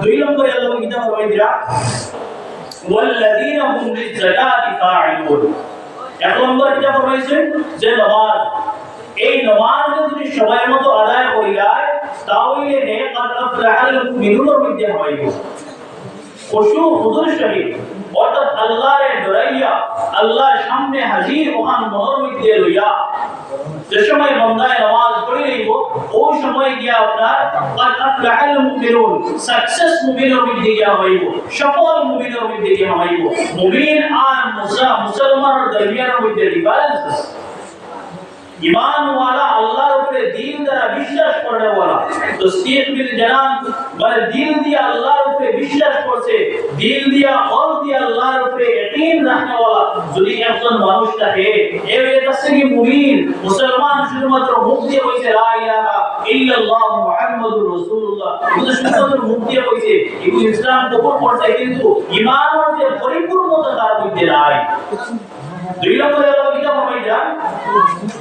দুই নম্বরে আল্লাহ কিতাব ফরমাইরা ওয়াল্লাযীনা হুম লিয-যাকাতি ফাঈলুন। এক নম্বর কিতাব ফরমাইছেন যে নামাজ, এই নামাজ যদি সময় মতো আদায় করিলায় তাহলে قد أفلح المؤمنون মধ্যে হইব। খুশু হুজুর শহীদ অর্থাৎ আল্লাহর ডরাইয়া, আল্লাহর সামনে হাজির ওখান মনের মধ্যে লইয়া যে সময় বান্দায় নামাজ পড়ে রইব, ওই সময় গিয়া আপনার قد أفلح المؤمنون সাকসেস মুমিনের মধ্যে গিয়া হইব, সফল মুমিনের মধ্যে গিয়া হইব। মুমিন আর মুসলমানের দরমিয়ানের মধ্যে ডিফারেন্স আছে। ঈমান ওয়ালা আল্লাহর উপরে দিল দ্বারা বিশ্বাস করে ওয়ালা, তো সিফ বিল জানান মানে দিল দিয়ে আল্লাহর উপরে বিশ্বাস করছে, দিল দিয়া কল দিয়ে আল্লাহর উপরে ইয়াকিন রাখনে ওয়ালা যদি একজন মানুষ থাকে, এই হচ্ছে কি মুমিন। মুসলমান শুধুমাত্র মুখ দিয়ে কইছে লা ইলাহা ইল্লাল্লাহ মুহাম্মাদুর রাসূলুল্লাহ, কিন্তু শুধুমাত্র মুখ দিয়ে কইছে, এই ইসলাম কবুল করছে, কিন্তু ঈমানের যে পরিপূর্ণতা তার মধ্যে নাই। দুই নম্বরে আল্লাহ কিতাব ফরমাইছে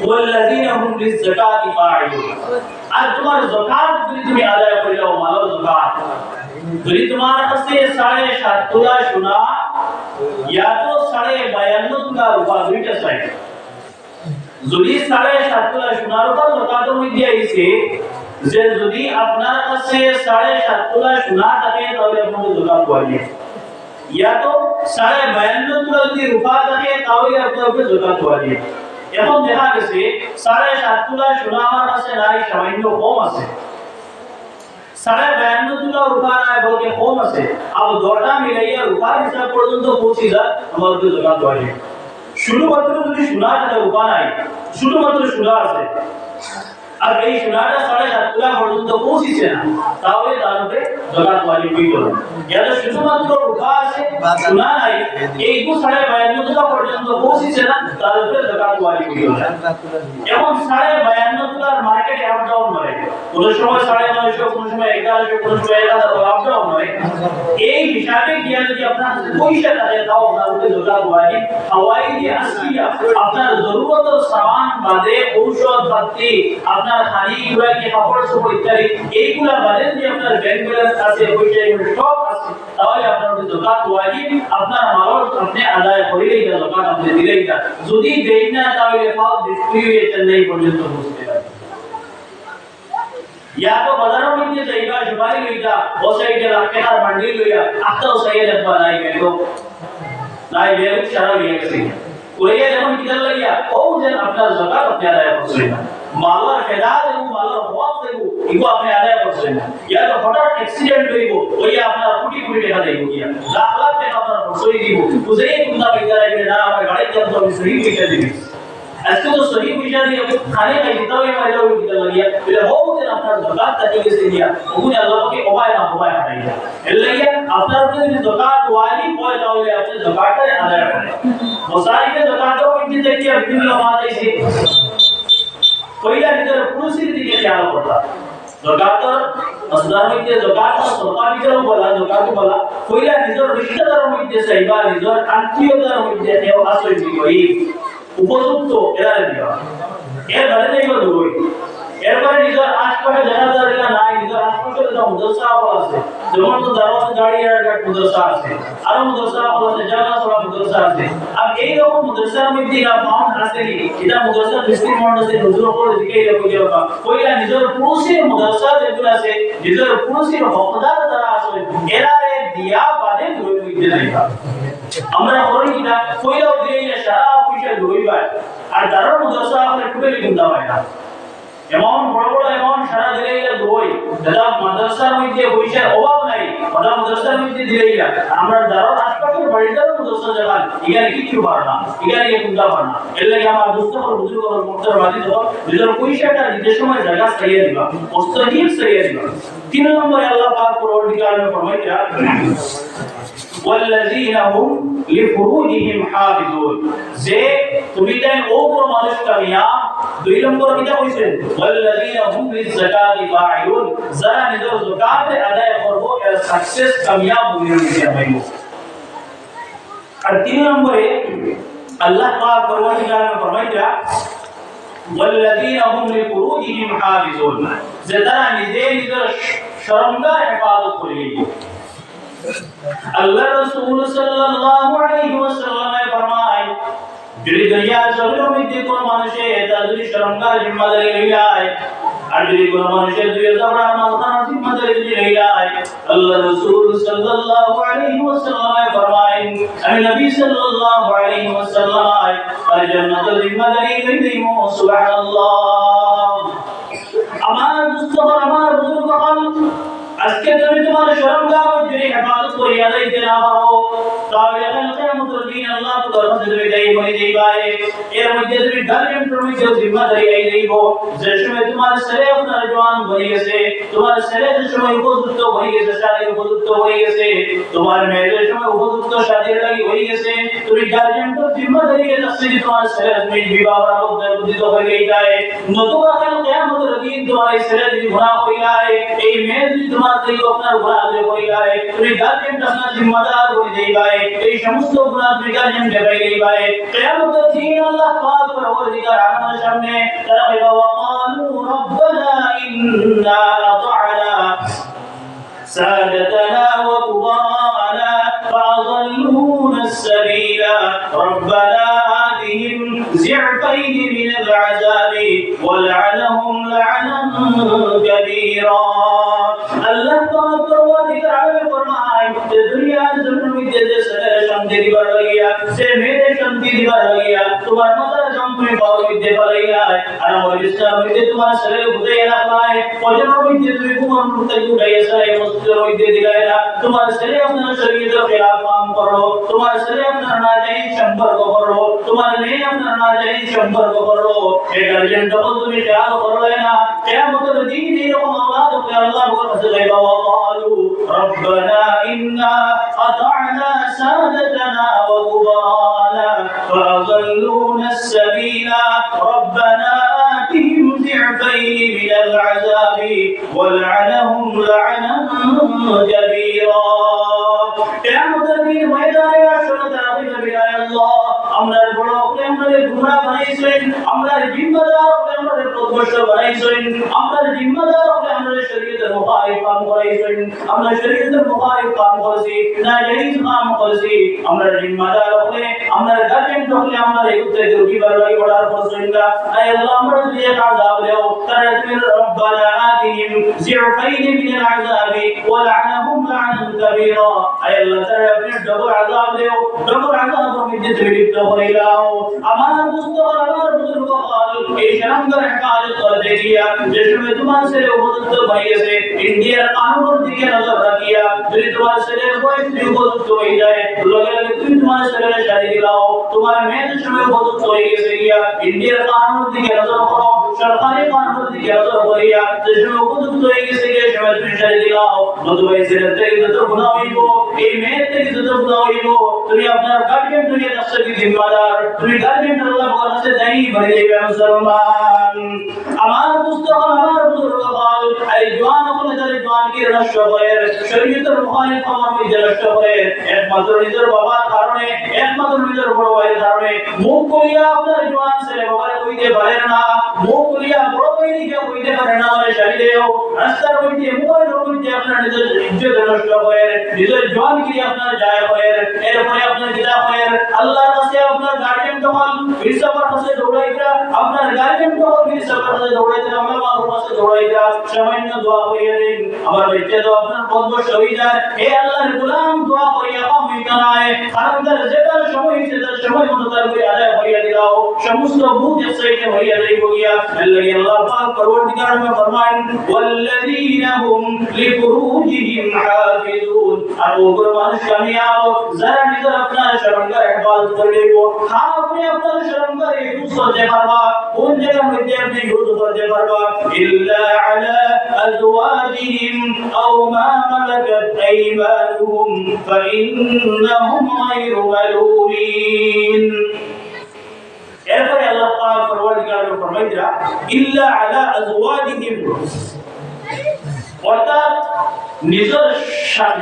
ওয়াল্লাযীনা হুম লিয-যাকাতি ফাঈলুন, আর তোমার যাকাত যদি তুমি আদায় করিও, মালের যাকাত যদি তোমার কাছে 7.5 তোলা সোনা ইয়া তো 52.5 তোলা রূপা দুইটা চাই, যদি 7.5 তোলা সোনার উপর যাকাতের মধ্যে আইছে যে যদি আপনার কাছে 7.5 তোলা সোনা থাকে তাহলে আপনাকে যাকাত পাইবে, ইয়া তো 52.5 তোলা যদি রূপা থাকে তাহলে আপনাকে যাকাত পাইবে। এখন দেখা গেছে 7.5 তোলা সোনা আমার কাছে নাই, সামান্য কম আছে, 52.5 তোলা রূপা নাই বলকে কম আছে, আর দরটা মিলাইয়া রূপার হিসাব পর্যন্ত পৌঁছে যায়, আমার উপরে যাকাত পাইবে। শুধুমাত্র যদি সোনা আছে, রূপা নাই, শুধুমাত্র সোনা আছে, আর এই সোনাটা 7.5 তোলা পর্যন্ত পৌঁছেছে না, তাহলে তার উপরে যাকাত ওয়াজিব হইল না। যাদের শুধুমাত্র রুখা আছে, সোনা নাই, এই 52.5 তোলা পর্যন্ত পৌঁছেছে না, তার উপরে যাকাত ওয়াজিব হইল না। এবং 52.5 তোলার মার্কেটে আপ ডাউন করে, কোন সময় 950, কোন সময় 1100, কোন সময় 1000 আপ ডাউন করে। এই হিসাবে গিয়ে যদি আপনার পয়সা থাকে, তাও আপনার উপরে যাকাত ওয়াজিব। হাওয়াইজি আসিয়া আপনার জরুরতের সামান বাদে ঔষধ পাতি, আপনার খালি গুলাকে কাপড় চোপড় ইত্যাদি এইগুলা বাদে যদি আপনার ব্যাংক ব্যালেন্স আছে, পয়সা সব আছে, তাহলে আপনার উপরে যাকাত ওয়াজিব। আপনার মাল আপনি আদায় করিলেই না, যাকাত আপনি দিলেই না। যদি দেই না, তাহলে ফাও ডিস্ট্রিবিউশন নেই পর্যন্ত বুঝতে পারে। या तो बाजारों में ये जाएगा जुबानी लइगा वो साइड लाके हर मंडी लइगा आता उस साइड जब बनाई में तो नाई बेर शराब लिया किसी कोई ये जब किधर लगिया ओ जन अपना ज़कात अपने आदाय कर लेना मालर फेदार है वो मालर बहुत है वो इनको अपने आदाय कर लेना। या तो फटाफट एक्सीडेंट हुई वो ये अपना फुटी फुटी टका दे गया लाख लाख टका अपना परसोई दी वो उसे एक कुंदा बिका रहा है ना हमारे गाड़ी जब तो सही बिका दी ऐसे तो सही पूछा नहीं खाने का जितना भी फायदा हो कितना लग गया फिर हो मुझे अपना ज़कात तरीके से दिया उन्होंने अल्लाह के ओबाय ना ओबाय हटाया इसलिए अपना अपने ज़कात वाजिब हो जाओगे अपने ज़कात का अदा करें मसाइल के ज़कात को इतनी देखिए अभी हमारे से कोई ना इधर पुरुष ही दिखे क्या होता ज़कात असदार में के ज़कात का सदका भी करो बोला ज़कात को बोला कोई ना इधर रिश्तेदारों में जैसे इबाद इधर आत्मीयदारों में जैसे आसोई भी कोई উপযুক্ত এরারে দিবা এর বারে নেই বল দুই এরপরে নিজের আশপাশে জানাজার এলাকা নাই নিজের আশপাশে যে মাদ্রাসা আছে যেমন তো দারওয়াজা দাঁড়িয়ে একটা মাদ্রাসা আছে আর মাদ্রাসা আছে জানা সব মাদ্রাসা আছে আর এই রকম মাদ্রাসার মধ্যে না ফাউন্ড আছে কি এটা মাদ্রাসা মিস্ত্রি মন্ডলে নজর করে দিকে রাখো যাবা কইলা নিজের পুরুষে মাদ্রাসা যেগুলো আছে নিজের পুরুষের হকদার যারা আছে এরারে দিয়া বাদে দুই দিতে যাইবা আমরা করি কিনা কইলাও দিয়ে সারা পয়সা লইবা আর দারুল মাদ্রাসা আমরা টুকে লিখুন দাও না এমন বড় বড় এমন সারা দিলে দই দাদা মাদ্রাসার মধ্যে পয়সার অভাব নাই ওটা মাদ্রাসার মধ্যে দিলেই না আমরা দারুল আশপাশের বাড়িটার মাদ্রাসা জায়গা এখানে কিছু পারে না এখানে লিখুন দাও না এর লাগি আমার দোস্তর বুজুর্গ মুক্তার বাদি দাও নিজের পয়সাটা যে সময় জায়গা ছাড়িয়ে দিবা মুস্তাকিল ছাড়িয়ে দিবা। 3 নম্বরে আল্লাহ পাক পরওয়ারদিগার ফরমাইতা والذين هم لفروجهم حافظون যে তুমি তাই ওপর মানুষ কামিয়াব। 2 নম্বর কিটা কইছে والذين هم للزكاة فاعلون যারা নিজের যাকাত আদায় করবে এর সাকসেস কামিয়াব হয়ে যাবে। আর 3 নম্বরে আল্লাহ পাক পরওয়ারদিগার ফরমাইতা والذين هم لفروجهم حافظون যে তারা নিজের শরমগার হেফাজত করবে। अल्लाह रसूल सल्लल्लाहु अलैहि वसल्लम ने फरमाया যদি দুনিয়ার জমিনের মধ্যে কোন মানুষের তার যদি শরমগার জিম্মাদারি লইলায় আর যদি কোন মানুষের দুই জবরার মাথার জিম্মাদারি লইলায় আল্লাহ রাসূল সাল্লাল্লাহু আলাইহি ওয়াসাল্লাম ফরমায়েন আমি নবী সাল্লাল্লাহু আলাইহি ওয়াসাল্লাম আর জান্নাতের জিম্মাদারি লইলাম সুবহানাল্লাহ। আমার মুস্তাফা আমার বুজুর্গগণ আজকে তুমি তোমার শরমগার মধ্যে হেফাজত করিয়া যাইতে না পারো তাহলে কিয়ামতের দিন আল্লাহ তোমার মধ্যে তুমি দায়ী হয়ে যাইবাই। এর মধ্যে তুমি গার্ডিয়ানের মধ্যে জিম্মাদারি আই যাইব। যে সময় তোমার ছেলে আপনার জওয়ান হয়ে গেছে, তোমার ছেলে যে সময় উপযুক্ত হয়ে গেছে, শারীরিক উপযুক্ত হয়ে গেছে, তোমার মেয়ের সময় উপযুক্ত শারীরিক লাগি হয়ে গেছে, তুমি গার্ডিয়ানের জিম্মাদারি এ তসলি তোমার ছেলে তুমি বিবাহ আবদ্ধ বুদ্ধিত হয়ে যায়। নতুবা কিয়ামতের দিন তোমার ছেলে যদি গুনাহ হয়ে যায়, এই মেয়ে যদি তোমার দিকে আপনার গুনাহ হয়ে যায়, তুমি গার্ডিয়ান আপনার জিম্মাদার হয়ে যাইবাই। এই সমস্ত গুনাহ তুমি গার্ডিয়ান দেবাই যাইবাই। কিয়ামতের দিন আল্লাহ পাক পরওয়ারদিগার আমাদের সামনে তারা বলবে ওয়াকালু রব্বানা ইন্না আতা'না সাদাতানা ওয়া কুবারানা ফাআযাল্লুনা السبيلا ربنا آتهم ضعفين من العذاب والعنهم لعنا كبيرا। अल्लाह पाक परवरदिगार फरमाए दुनिया जमीन মধ্যে যে ছেলের শান্তি দিবার লাগিয়া সে মেয়ের শান্তি দিবার লাগিয়া তোমার মাথার জম তুমি পাওয়ার মধ্যে পালাইয়া আর আমার ইসলাম মধ্যে তোমার ছেলের বুঝাইয়া রাখলাই পজনের মধ্যে তুমি ঘুমান করতে উঠাইয়াছ এই মসজিদের মধ্যে দিলাই না তোমার ছেলে আপনার শরীরের খেলাফ কাম করো তোমার ছেলে আপনার না যাই সম্পর্ক করো তোমার মেয়ে আপনার না যাই সম্পর্ক করো এই গার্জিয়ান যখন তুমি খেয়াল করলে না কিয়ামতের দিন এরকম আওলাদ হবে আল্লাহর কাছে গাইবা ওয়াকালু রব্বানা ইন্না আতা'না সাদাতানা ওয়া কুবারানা ফাআযাল্লুনা السبيلا ربنا آتهم ضعفين من العذاب والعنهم لعنا كبيرا কিয়ামতের দিন ময়দানে আসলে তারাবি নবী আল্লাহ আমরা বড় হলে আমাদের গুনাহ বানাইছেন আমরা জিম্মাদার হলে আমাদের প্রদর্শ বানাইছেন আমরা জিম্মাদার হলে আমাদের শরীয়তের মুখালিফ কাম করাইছেন আমরা শরীয়তের মুখালিফ কাম করছি না জায়েজ কাম করছি আমরা জিম্মাদার হলে আমরা গার্জিয়ান হলে আমরা এই উত্তর দিবার লাগি অর্ডার করছেন না আয় আল্লাহ আমরা যদি এক আযাব দেও তারা তুমি রব্বানা আতিহিম জিরফাইন মিনাল আযাবি ওয়ালআনহুম লা'নান কাবীরা আয় আল্লাহ তারা আপনি ডবল আযাব দেও ডবল আযাবের মধ্যে তুমি লিপ্ত হয়ে যাও আমার দোস্ত আমার বুজুর্গ এই শরমগার হেফাজত করতে গিয়া যে সময় তোমার ছেলে উপযুক্ত হয়ে গেছে ইন্ডিয়ার কানুনের দিকে নজর রাখিয়া যদি তোমার ছেলের বয়স উপযুক্ত হয়ে যায় লগে লগে তুমি তোমার ছেলের শাদী দিলাও তোমার মেয়ের সময় উপযুক্ত হয়ে গেছে গিয়া ইন্ডিয়ার কানুনের দিকে নজর করো সরকারি কানুনের দিকে নজর করিয়া যে সময় উপযুক্ত হয়ে গেছে গিয়া সময় তুমি শাদী দিলাও নতুবা ছেলের থেকে যত গুনাহ হইব এই মেয়ের থেকে যত গুনাহ হইব তুমি আপনার গার্ডিয়ান থেকে নফসকে জিম্মাদার তুমি গার্ডিয়ান আল্লাহ বলছে যাই বলে যাবে মুসলমান আমার দোস্ত আমার বুজুর্গ বল এই জওয়ান হলে যারা জওয়ান কি নষ্ট করে শরীয়তের মুখালিফ আমার মধ্যে নষ্ট করে একমাত্র নিজের বাবার কারণে একমাত্র নিজের বড় ভাইয়ের কারণে মুখ করিয়া আপনার জওয়ান ছেলে বাবারে কইতে পারেন না মুখ করিয়া বড় ভাইকে কইতে পারে না মানে শরীরেও রাস্তার মধ্যে মোবাইল মধ্যে আপনার নিজের ইজ্জত নষ্ট করে নিজের জওয়ান কি আপনার যায় করে এরপরে আপনার কিতা করে আল্লাহর কাছে আপনার গার্ডিয়ান তখন ফিরসাবার কাছে দৌড়াইতা আপনার গার্ডিয়ান তখন ফিরসাবার কাছে দৌড়াইতা আমার মার কাছে দৌড়াইতা সামান্য দোয়া করিয়া দিন আমার বাচ্চা তো আপনার বদবশ হয়ে যায় হে আল্লাহর গোলাম দোয়া করিয়া পামিতা নাই কারণ তার যেটা সময় হইছে তার সময় মতো তার করে আদায় করিয়া দিলাও সমস্ত বুঝ একসাথে হইয়া যাইব গিয়া আল্লাহ পাক পরবর্তীকার মে ফরমান ওয়াল্লাযীনা হুম লিফুরুজিহিম হাফিজুন আর ওগুলো মানুষ কামিয়াব যারা নিজের আপনার শরমগার হেফাজত করে দেব হ্যাঁ আপনি আপনার শরমগার ইউজ করতে পারবা কোন জায়গার মধ্যে আপনি ইউজ করতে পারবা ইল্লা আলা আজওয়াজিহিম আও মা মালাকাত আইমানুহুম ফাইন্নাহুম গায়রু মালুমিন এরপরে আল্লাহ পাক পরবর্তীকার ফরমাইরা ইল্লা আলা আজওয়াজিহিম অর্থাৎ নিজের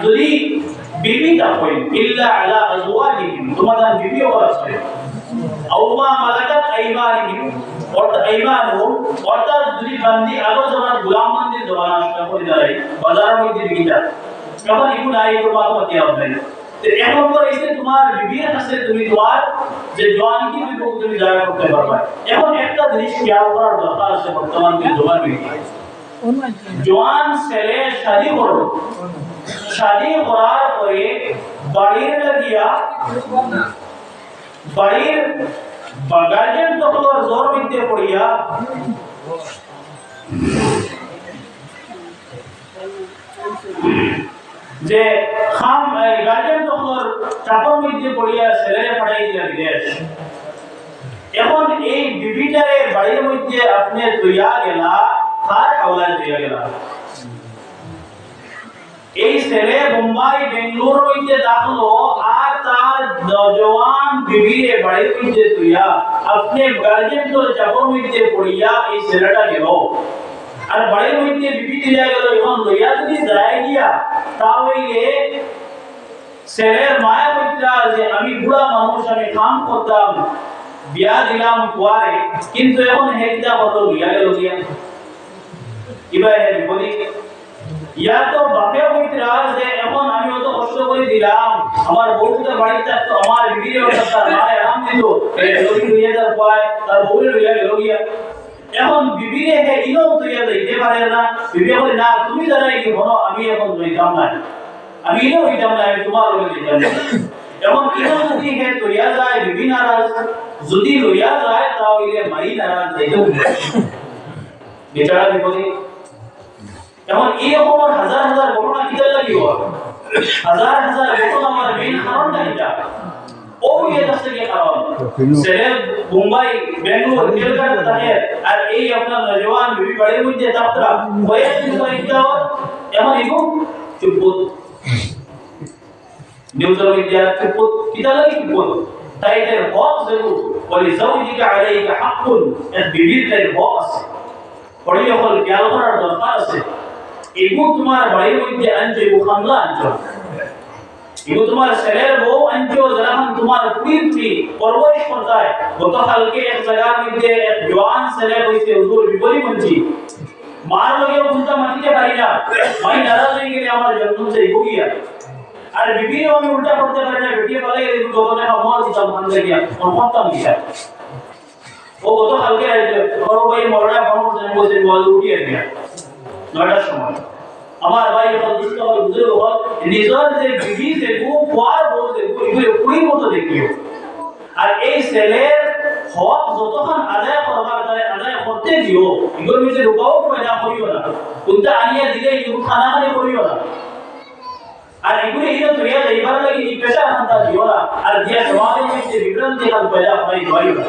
যদি বিবি না হয় ইল্লা আলা আজওয়াজিহিম তোমাদের বিবি আছে আওমা মালাকাত আইমানিহিম অর্থাৎ আইমানুহুম অর্থাৎ যদি বান্দি আগো zaman গোলাম বান্দি জমানা আসলে করে দাঁড়ায় বাজারের মধ্যে বিকিটা তখন ইকু নাই তো বাত হতে হবে তো এখন তো এসে তোমার বিবির কাছে তুমি তোমার যে জওয়ান কি তুমি জায়গা করতে পারবে এখন একটা জিনিস খেয়াল করার দরকার আছে বর্তমান যে জওয়ান বিবি জওয়ান ছেলে শাদী করো শাদী করার পরে বাড়ির লাগিয়া বাড়ির গার্জিয়ান তখন জোর বিদ্যে পড়িয়া যে খাম গার্জিয়ান তখন চাপর মধ্যে পড়িয়া ছেলেরে পাঠাই দিলা বিদেশ এখন এই বিবিটারে বাড়ির মধ্যে আপনি তৈয়া গেলা তার আওলাদ তৈয়া গেলা এই ছেলে মুম্বাই বেঙ্গালুরু মধ্যে দাখলো আর তার নওজওয়ান বিবিরে বাড়ির মধ্যে তৈয়া আপনি গার্জিয়ান তো চাপর মধ্যে পড়িয়া এই ছেলেটা গেল আর বাড়ির মধ্যে বিবি তৈয়া গেল এখন লইয়া যদি যায় গিয়া তাহলে ছেলের মায়ের মধ্যে যে আমি বুড়া মানুষ আমি কাম করতাম বিয়া দিলাম কুয়ারে কিন্তু এখন হেকিটা হলো লইয়া গেল গিয়া কিবা হে বিপদী ইয়া তো বাপে হইতে যে এখন আমি অত কষ্ট করে দিলাম আমার বউটা বাড়িতে তো আমার বিবির কথা মারে আরাম দিল এই লই লইয়া যার পায় তার বউরে লইয়া গেল গিয়া এখন বিবিরে হে ইনো তুইয়া দিতে পারে না বিবি বলে না তুমি জানাই কি বলো আমি এখন লইতাম না আমি এও হইতাম না, আমি তোমার লগে যেতাম না। এমন কেউ যদি হে তৈয়া যায় বিবি নারাজ, যদি লইয়া যায় তাহলে মাই নারাজ যাইতে বেচারা বিপদে। এমন এরকম হাজার হাজার ঘটনা কিতা লাগিব, হাজার হাজার ঘটনা। আমার মেইন কারণটা এটা ও ইয়ে কাছে কি কারণ ছেলে মুম্বাই বেঙ্গালুরু কলকাতা থাকে, আর এই আপনার নজওয়ান বিবি বাড়ির মধ্যে যাত্রা হয়ে কিন্তু একটা এমন ইগো চুপত নিউজের মধ্যে চুপত কিতা লাগে চুপত। তাই এর হক দেবো বলি জাওজিকা আলাইকা হাক্কুন, এর বিবির তাই হক আছে, পড়িয়ে হল খেয়াল করার দরকার আছে। এগো তোমার বাড়ির মধ্যে আনছো, এগো খামলা আনছো, এগো তোমার ছেলের বউ আনছো, যখন তোমার পুত্রী পরবরিশ করতায়। গতকালকে এক জায়গার মধ্যে এক জওয়ান ছেলে হইছে, হুজুর বিপরীত বলছি, মার লগেও বুঝতে মাটিতে পারি না, মাই নারাজ হয়ে গেলে আমার জন্ম চাই গিয়া। আর বিবিও আমি উল্টা করতে পারি না, বেটিয়ে বলে এরকম গতনে আমার দিতাম মান গিয়া করতাম গিয়া। ও গতকালকে বড় ভাই মরনা ফোন করতে বলছে বল উঠিয়ে গিয়া 9টার সময়। আমার ভাই যখন দুষ্ট হল বুঝলো হল নিজের যে বিবি দেখবো পার বউ দেখবো এগুলো পুরী মতো দেখিও। আর এই ছেলের হক যতক্ষণ আদায় করবার আদায় করতে দিও, এগুলোর মধ্যে রুকাও পয়দা করিও না, কোনটা আনিয়া দিলে এগুলো খানা খানি করিও না। আর এগুলো এটা তৈরি যাইবার লাগে এই পেশা খান্তা দিও না। আর দিয়া সমাজের মধ্যে বিভ্রান্তি খান পয়দা করাই দিও না।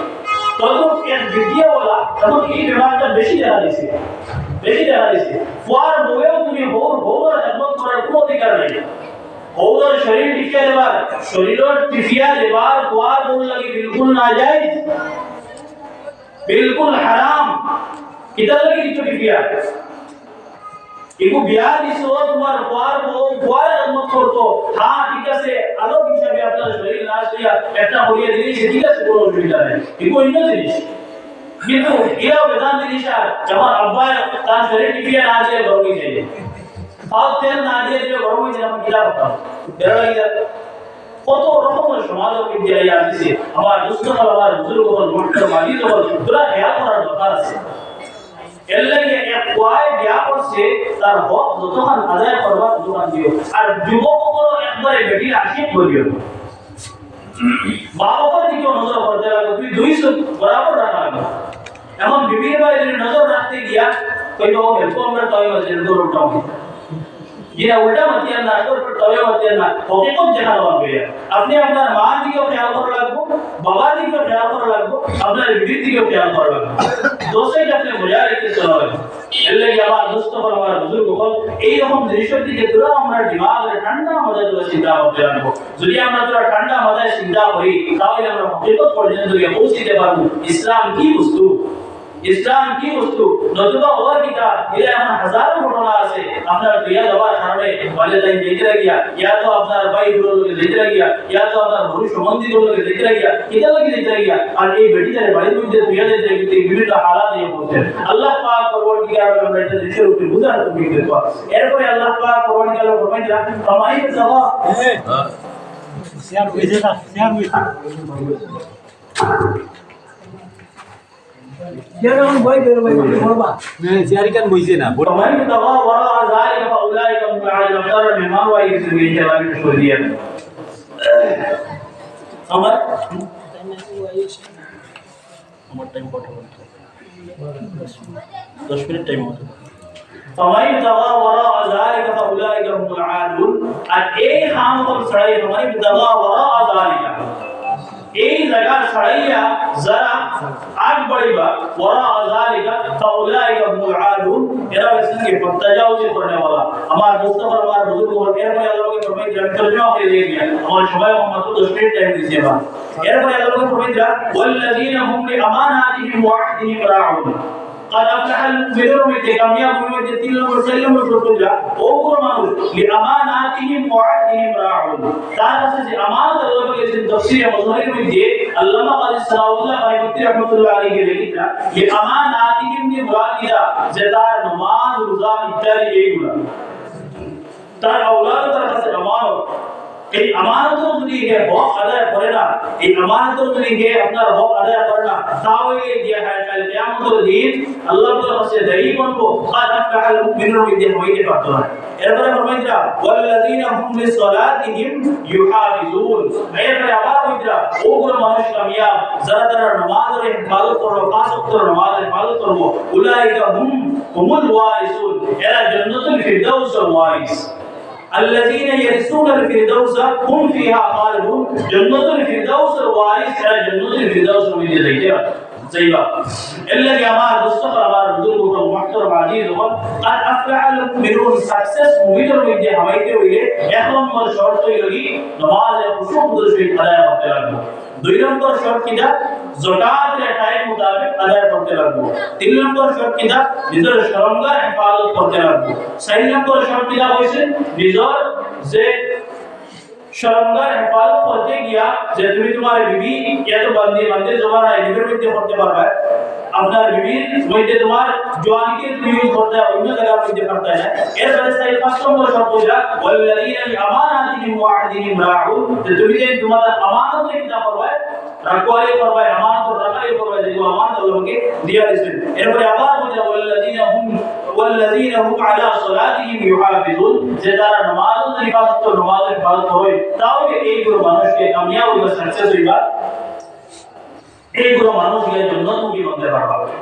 তখন এর ভিডিও বলা তখন এই বিভাগটা বেশি দেখা দিছে, বেশি দেখা দিছে। ফুয়ার বউয়েও তুমি বউর খেদমত করার কোনো অধিকার নেই। বউর শরীর টিকিয়ে দেবার, শরীরের টিকিয়া দেবার ফুয়ার বউর লাগে বিলকুল নাজায়েজ, বিলকুল হারাম। কিতা লাগে কিছু টিকিয়া এগো বিয়া দিছো তোমার ফুয়ার বউ ফুয়ার খেদমত করতো, হ্যাঁ ঠিক আছে, আলোক হিসাবে আপনার শরীর নাশ হইয়া একটা হইয়া দিলে সে ঠিক আছে, কোনো অসুবিধা নেই। এগো অন্য জিনিস, কিন্তু এরাও বেদান জিনিস। আর যখন আব্বা তার শরীর টিকিয়ে না দিয়ে গরমে যাইবে, তাও তেল না দিয়ে দিলে গরমে যাই, আমি কিলা করতাম বেরো লাগিয়া। কত রকমের সমাজের মধ্যে আসছে। আমার দুস্থ হল, আমার বুজুর্গ হল, মোটর মালিক হল, পুরা খেয়াল করার দরকার আছে। এর লাগে এক কোয়ায় বিয়া করছে, তার হক যতক্ষণ আদায় করবার ততক্ষণ দিও। আর যুবকগুলো একবারে বেটির আশীর্বাদ করিও, মা বাবার দিকেও নজর করতে লাগবে, তুই দুই বরাবর রাখা লাগবে। এখন বিবির বাইরে নজর রাখতে গিয়া কইলো হেল্প আমরা তবে মাঝে নজর উঠাও যেটা উল্টা মাতিয়ার না তবে মাতিয়ার না হকিকত দেখানো লাগবে। আপনি আপনার মার দিকেও খেয়াল করা লাগবে, বাবার দিকেও খেয়াল করা লাগবে, আপনার বিবির দিকেও খেয়াল করা লাগবে, দোষেই আপনি বোঝা রেখে চলা লাগবে। এর লাগে আবার দুস্থ হল, আমার বুজুর্গ হল, এইরকম দৃশ্যের দিকে তোরা আমরা দিমাগের ঠান্ডা মাথায় তোরা চিন্তা করতে লাগবো। যদি আমরা তোরা ঠান্ডা মাথায় চিন্তা করি তাহলে আমরা হকিকত পর্যন্ত গিয়ে পৌঁছিতে পারবো ইসলাম কি বস্তু, ইসলাম কি বস্তু। নতুবা ওর কিতা এর এমন হাজারো ঘটনা আছে, আপনার বিয়া যাবার কারণে বলে তাই যেতে লাগিয়া, ইয়া তো আপনার ভাই গুলো লোকে যেতে লাগিয়া, ইয়া তো আপনার ভবিষ্য সম্বন্ধী গুলো লোকে যেতে লাগিয়া, কিতা লাগে যেতে লাগিয়া। আর এই বেটিটারে বাড়ির মধ্যে বিয়া যেতে কিন্তু বিভিন্ন হালাত নিয়ে পড়ছে। আল্লাহ পাক পরবর্তীকালে আমরা এটা দৃশ্যের উপরে বুঝার তুমি দেখব। এরপরে আল্লাহ পাক পরবর্তীকালে ফরমাইলেন আমাই যাওয়া শেয়ার হয়ে যেটা শেয়ার হয়ে যেমন বই বের বই বলবা না শেয়ার কেন বইছে না তোমার দাওয়া ওরা যায়কা ফাউলাইকা মুআআলিম তার মেহমান ওয়াই ইসমি জালামি শরীয়ত আমার টাইম কত 10 মিনিট টাইম আছে। فمن تغى وراء ذلك فاولئك هم العادون। আর এই খামতল ছাড়াই فمن تغى وراء ذلك এই জায়গা ছাড়াইয়া যারা আগ বাড়িবা ওরা যালিকা ফাউলাইকা হুমুল আদুন, এরা হচ্ছে তাজাউজ করনে वाला। আমার মুস্তাফা আমার বুজুর্গ এর পরে আল্লাহকে ফরমাই দিলেন তরজমা করে দিয়ে গিয়া আমার সবাই মাত্র 10 মিনিট টাইম দিয়েছে। বা এর পরে আল্লাহকে ফরমাই দিলেন ওয়াল্লাযিনা হুম লিআমানাতিহিম ওয়া আহদিহিম রাউন। قد أفلح المؤمنون من كامياب من الدين المرسلين والرسل أوكل مانوس لأماناتهم وعهدهم راعون. تعرف إذا أمانة الله بيجي تفسير مظهر من دي اللهم قال السلام الله عليه رحمة الله عليه لكنا لأماناتهم دي مراد كذا زدار نماز روزة إتاري يقولا. تار أولاد ترى هذا أمانة এই আমানতের যদি হক আদায় করে না, এই আমানতের যদি আপনার হক আদায় করে না, তাহলে দিয়া হয় কাল কিয়ামতের দিন আল্লাহ তাআলার কাছে দায়ী বনবো কাদ আফলাহাল মুমিনুন বিদে হইতে পারতো না। এরপরে ফরমাইরা ওয়াল্লাযিনা হুম লিসসালাতিহিম ইউহাফিজুন, এরপরে আবার কইরা ওগুলো মানুষ কামিয়াব যারা তারা নামাজের হিফাজত করবে, পাঁচ ওয়াক্তের নামাজের হিফাজত করবে, উলাইকা হুমুল ওয়ারিসুন, এরা জান্নাতুল ফিরদাউসের ওয়ারিস। الذين يرثون الفردوس هم فيها خالدون, জন্নাতুল ফিরদাউসের ওয়ারিস এরা জান্নাতুল ফিরদাউসের মধ্যে যাইতে যাইবা। এল্লাহি আমার দোস্তরা আমার বুজুর্গ মুহতারাম আজিজ হল قد افلح المؤمنون, সাকসেস মুমিনের মধ্যে হইতে হইলে এক নম্বর শর্ত হইল কি নামাজে খুশু সহিত আদায় করতে লাগবে। দুই নম্বর শর্ত কিটা যাকাতের টাইম মোতাবেক আদায় করতে লাগবে। তিন নম্বর শর্ত কিটা নিজের শরমগার হিফাজত করতে লাগবে। চার নম্বর শর্ত কিটা হইছে নিজের যে শরমগার হিফাজত করতে গিয়া যে তুমি তোমার বিবি এত বান্দি জমানা বিবির মধ্যে করতে পারবে, আপনার বিবির মধ্যে তোমার জওয়ানকে তুমি ইউজ করতে অন্য জায়গার মধ্যে করতে হয়। এরপরে সেই পাঁচ নম্বর শর্ত হলো ওয়াল্লাযিনা আমানাতিহিম ওয়া আহদিহিম রাউন, যে তুমি যে তোমার আমানত রেখে করবে, রাখওয়ালি করবে, আমানত রাখাই করবে, যে আমানত আল্লাহকে দিয়া দিয়েছেন। এরপরে আবার বলে ওয়াল্লাযিনা হুম আলা সালাতিহিম ইউহাফিজুন, যে তারা নামাজের হিফাজত করে তাহলে এইগুলো মানুষকে কামিয়াব হইবা, সাকসেস হইবা, এইগুলো মানুষকে জান্নাতুল হতে পারবে।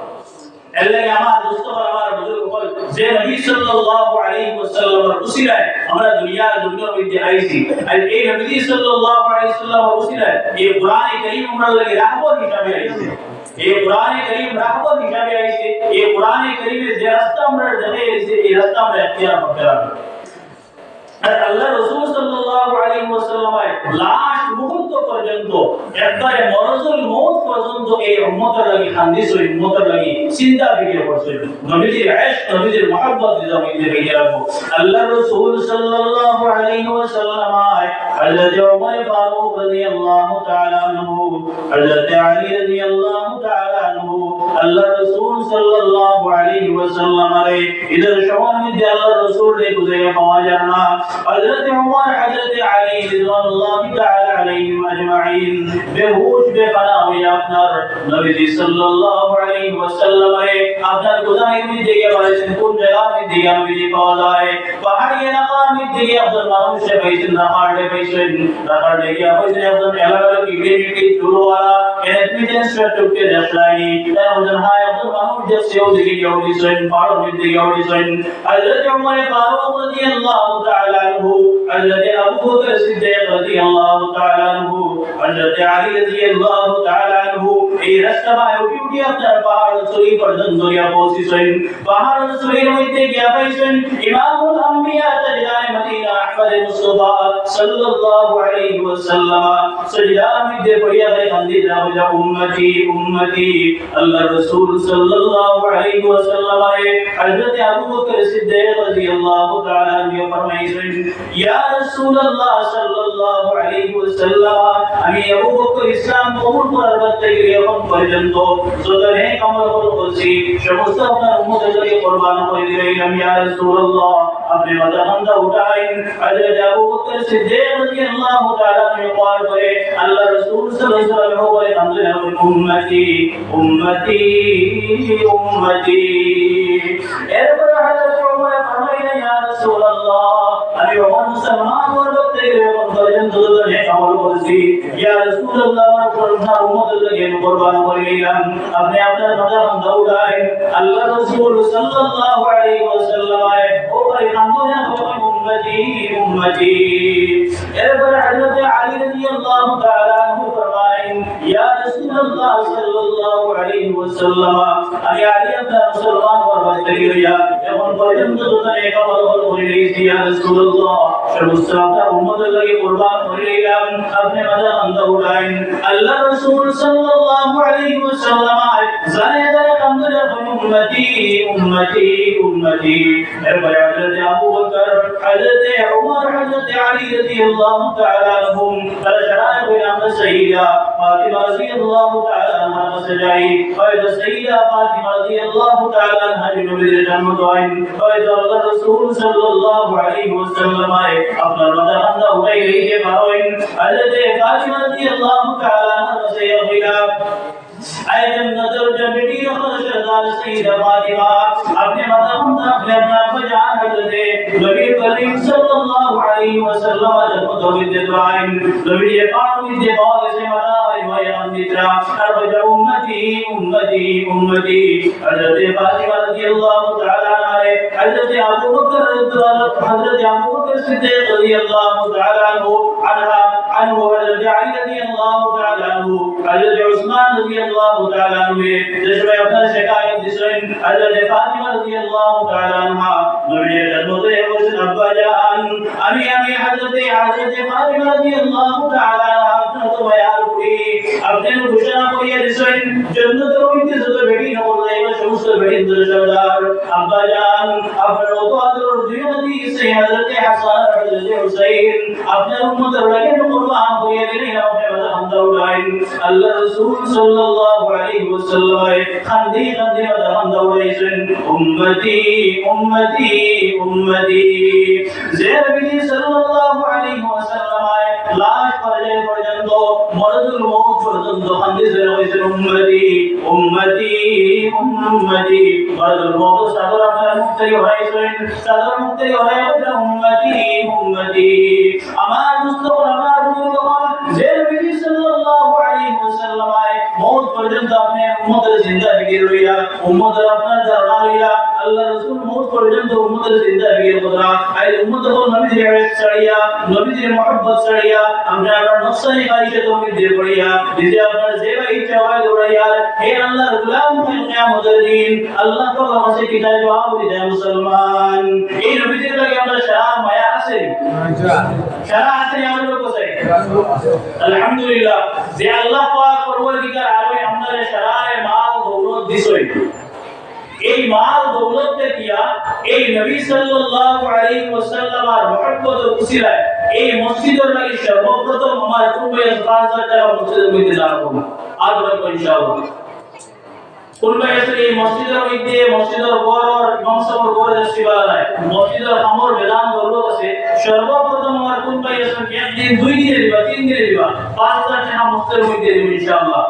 এল্লাহি আমার দোস্তরা আমার বুজুর্গ হল যে নবী সাল্লাল্লাহু আলাইহি ওয়াসাল্লামের উসিলায় আমরা দুনিয়ার মধ্যে আইছি, আর এই নবী সাল্লাল্লাহু আলাইহি ওয়াসাল্লামের উসিলায় এই কোরআনে কারীম আমরা লাগি রাহবত হিসাবে আইছে। এই কোরআনে কারীম রাহবত হিসাবে আইছে। এই কোরআনে কারীমের যে রাস্তা আমরা দেখে আইছে, এই রাস্তা আমরা ইখতিয়ার করতে হবে। আর আল্লাহ রাসূল সাল্লাল্লাহু আলাইহি ওয়াসাল্লামের লাস্ট মুহূর্ত পর্যন্ত, একবারে মরজুল মউত পর্যন্ত এই উম্মতের লাগি হাদিস ও উম্মতের লাগি চিন্তা ফিকির করছে। নবীজির ইশক, নবীজির মুহাব্বত জমিনে বেরিয়ে রাখবো। আল্লাহ রাসূল সাল্লাল্লাহু আলাইহি ওয়াসাল্লাম হযরত ওমর ফারুক রাদিয়াল্লাহু তাআলা আনহু, হযরত আলী রাদিয়াল্লাহু তাআলা আনহু, আল্লাহ রাসূল সাল্লাল্লাহু আলাইহি ওয়াসাল্লামের ইদার সময় মধ্যে আল্লাহ রাসূলের খুঁজে পাওয়া যায় না। हज़रत उमर, हज़रत अली रिज़वानुल्लाहि ताआला अलैहिम अजमाइन बेहोश बेपनाह হয়ে আপনার নবী সাল্লাল্লাহু আলাইহি ওয়াসাল্লামে আপনার কোথায় মধ্যে গিয়ে বলেছেন, কোন জায়গার মধ্যে গিয়ে নবীজি পাওয়া যায়? পাহাড়ি এলাকার মধ্যে গিয়ে আপনার মানুষে পাইছেন, রাখাড়ে গিয়ে পাইছেন আপনার এলাকার কিডনি চুলওয়ালা এডমিটেন্স টুকতে দেশলাইনি তার ওজন হাই আপনার মানুষ যে সেও দিকে গিয়ে উঠেছেন, পাহাড়ের মধ্যে গিয়ে উঠেছেন। হযরত উমর ফারুক রাদিয়াল্লাহু তাআলা আনহু, হযরত আবু বকর সিদ্দিক রাদিয়াল্লাহু তাআলা আনহু, হযরত আলী রাদিয়াল্লাহু তাআলা আনহু এই রাস্তায় উঠে আপনার পাহাড় চড়ি পর্যন্ত গিয়ে পৌঁছেছেন। পাহাড় চড়ির মধ্যে গিয়ে পাইছেন ইমামুল আম্বিয়া তাজদার মদিনা আহমদ মুস্তাফা সাল্লাল্লাহু আলাইহি ওয়াসাল্লাম সাজদার মধ্যে পড়িয়া কান্দি রাহুল উম্মতি উম্মতি। আল্লাহ রাসূল সাল্লাল্লাহু আলাইহি ওয়াসাল্লাম হযরত আবু বকর সিদ্দিক রাদিয়াল্লাহু তাআলা আনহু ফরমাইছেন, ইয়া রাসূলুল্লাহ সাল্লাল্লাহু আলাইহি ওয়াসাল্লাম, আমি আবু বকর ইসলাম কবুল করার পর থেকে এখন পর্যন্ত যত নেক আমল করেছি সমস্ত আপনার উম্মতের জন্য কুরবান করে দিলাম। ইয়া রাসূলুল্লাহ, আপনি মাথাটা উঠাইন। হযরত আবু বকর সিদ্দিক রাদিয়াল্লাহু তাআলা আনহু কওয়ার পরে আল্লাহ রাসূল সাল্লাল্লাহু আলাইহি ওয়াসাল্লাম বলেন, উম্মতি উম্মতি উম্মতি। এরপর হযরত ওমর ফরমাইলেন, ইয়া রাসূলুল্লাহ, আমি ওমর মুসলমান হওয়ার থেকে এখন পর্যন্ত যত নেক আমল করেছি, ইয়া রাসূলুল্লাহ, আমার উম্মতের জন্য কুরবান করে দিলাম। আপনি আপনার মাথাটা উঠাইন। আল্লাহ রাসূল সাল্লাল্লাহু আলাইহি ওয়াসাল্লাম ও ভাই কান্দুনা উম্মতি উম্মতি। এরপর হযরত আলী রাদিয়াল্লাহু তাআলা আনহু ফরমায়েন, ইয়া রাসূলুল্লাহ সাল্লাল্লাহু আলাইহি ওয়াসাল্লাম, আমি আলী আপনার মুসলমান হওয়ার থেকে এখন পর্যন্ত যত নেক আমল করেছি, ইয়া রাসূলুল্লাহ, সমস্ত আপনার উম্মতের জন্য কুরবান করে দিলাম। আপনি মাথাটা উঠাইন। আল্লাহ রাসূল সাল্লাল্লাহু আলাইহি ওয়াসাল্লাম জানে কান্দুনা উম্মতি উম্মতি উম্মতি। এরপরে হযরত আবু বকর, হযরত উমর, হযরত আলী রাদিয়াল্লাহু তাআলা আনহুম তারা শরায় হয়ে আমরা সাইয়্যিদা ফাতিমা রাদিয়াল্লাহু তাআলা আনহা কাছে যাই। হযরত সাইয়্যিদা ফাতিমা রাদিয়াল্লাহু তাআলা আনহা নবীর জন্ম দেন। হযরত আল্লাহ রাসূল সাল্লাল্লাহু আলাইহি ওয়াসাল্লাম আপনার মাথা বাঁধা উঠাই রেখে পারেন। হযরত ফাতিমা রাদিয়াল্লাহু তাআলা আনহা কাছে গিয়া আইজন নজর জমিটি রহমতুল্লাহ সাইয়্যিদা ফাতিমা আপনি মাথা বাঁধা আপনি আপনার বাজান হযরত নবী করিম সাল্লাল্লাহু আলাইহি ওয়াসাল্লাম জন্ম দবিতে দোয়াইন। নবী পাক পাওয়া গেছে মাথা হয় আমদিতা আর বলে উম্মতি উম্মতি উম্মতি। হযরত ফাতিমা রাদিয়াল্লাহু তাআলা আনহা হযরত আবু বকর হযরত আবু বকর সিদ্দিক রাদিয়াল্লাহু তাআলা আনহু হযরত আলী রাদিয়াল্লাহু তাআলা আনহু হযরত উসমান রাদিয়াল্লাহু তাআলা আনহু যেসব আপনারা শিকায়ত দিছেন হযরত ফাতিমা রাদিয়াল্লাহু তাআলা আনহা নবীর জন্মতে বলেন আব্বা জান আমি হযরত ফাতিমা রাদিয়াল্লাহু তাআলা আপনার তো মায়ার করি আপনি ঘোষণা করিয়া দিছেন জান্নাতের মধ্যে যত বেটি নবলে সমস্ত বেটিদের সরদার আব্বা জান আপনার তো আদর দুই নবী সে হযরত হাসান হযরত হুসাইন আপনার উম্মতের লাগে কুরবান করিয়া দিলেন আপনি বাদা হামদা উড়াইন। আল্লাহ রাসূল সাল্লাল্লাহু আলাইহি ওয়াসাল্লাম খান্দি বাদা হামদা উড়াইছেন উম্মতি উম্মতি উম্মতি। যে নবী সাল্লাল্লাহু আলাইহি ওয়াসাল্লাম লাশ পর্যন্ত মরদুল মউত পর্যন্ত খান্দি হইছেন উম্মতি উম্মতি উম্মতি। মরদুল মউত সাগর আপনার মুক্তি হইছেন সাগর মুক্তি হইছেন উম্মতি উম্মতি। আমার মুস্তফা আমার বুজুর্গগণ যে নবী সাল্লাল্লাহু আলাইহি ওয়াসাল্লাম মউত পর্যন্ত আপনি উম্মতের জিন্দেগি রইয়া উম্মতের আপনার জানা লইয়া আল্লাহ রাসূল মউত পর্যন্ত উম্মতের জিন্দেগি কথা আই উম্মত হল নবীর ইবাদত ছাড়িয়া নবীর মহব্বত ছাড়িয়া আমরা আপনার নফসানি কারিশে তৌহিদ দিয়ে পড়িয়া নিজে আপনার যেবা ইচ্ছা হয় দৌড়াইয়া হে আল্লাহর গোলাম হে কিয়ামতের দিন আল্লাহ তো আমাকে কিতাব জবাব দিতে মুসলমান। এই নবীর লাগে আমরা সারা মায়া আছে সারা আছে আমাদের কাছে আলহামদুলিল্লাহ যে আল্লাহ পাক পরওয়ারদিগার আলমে আমাদের সারারে মাল দৌলত দিছই। এই মাল দৌলত দিয়া এই নবী সাল্লাল্লাহু আলাইহি ওয়াসাল্লাম এর মহব্বত ও উসিলায় এই মসজিদের লাগি সর্বপ্রথম আমার পূর্বে 5000 টাকা মসজিদের মধ্যে দান করব আজ বলবো ইনশাআল্লাহ। পূর্বে এই মসজিদের মধ্যে মসজিদের বড় ইমাম সাহেবের বড় দশিবালা নাই মসজিদের আমর বেদান দৌলত আছে সর্বপ্রথম আমার পূর্বে একদিন দুই দিনে দিবা তিন দিনে দিবা 5000 টাকা মসজিদের মধ্যে দিব ইনশাআল্লাহ।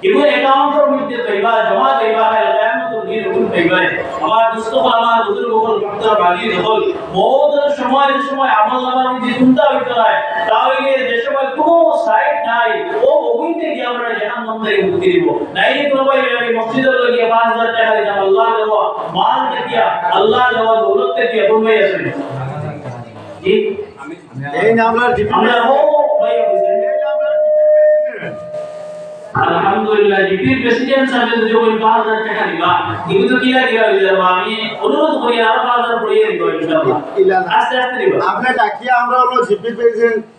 এগুলো একাউন্টের মধ্যে কইবা জমা কইবা হয় কিয়ামতের দিন রুল কইবা। আমার মুস্তফা আমার বুজুর্গগণ মুক্তার বাগি হল বহুত সময় আমল নামার মধ্যে চিন্তা হইতো না তাহলে যে সময় কোনো সাইড নাই ও ওইতে গিয়ে আমরা জাহান্নাম থেকে মুক্তি দিব নাই কোনো ভাই এই মসজিদের লাগিয়ে 5000 টাকা দিলাম আল্লাহ দেওয়া মাল দিয়া আল্লাহ দেওয়া দৌলত দিয়া বলবে আছে জি এই নামলার আমরা ও ভাই আলহামদুলিল্লাহ জিপির প্রেসিডেন্ট সাহেব যখন 5000 টাকা দিবা কিন্তু তো কি লাগে আমি অনুরোধ করি আরো 5000 পড়িয়ে দিব ইনশাআল্লাহ আস্তে আস্তে দিব আপনি ডাকিয়া আমরা হলো জিপি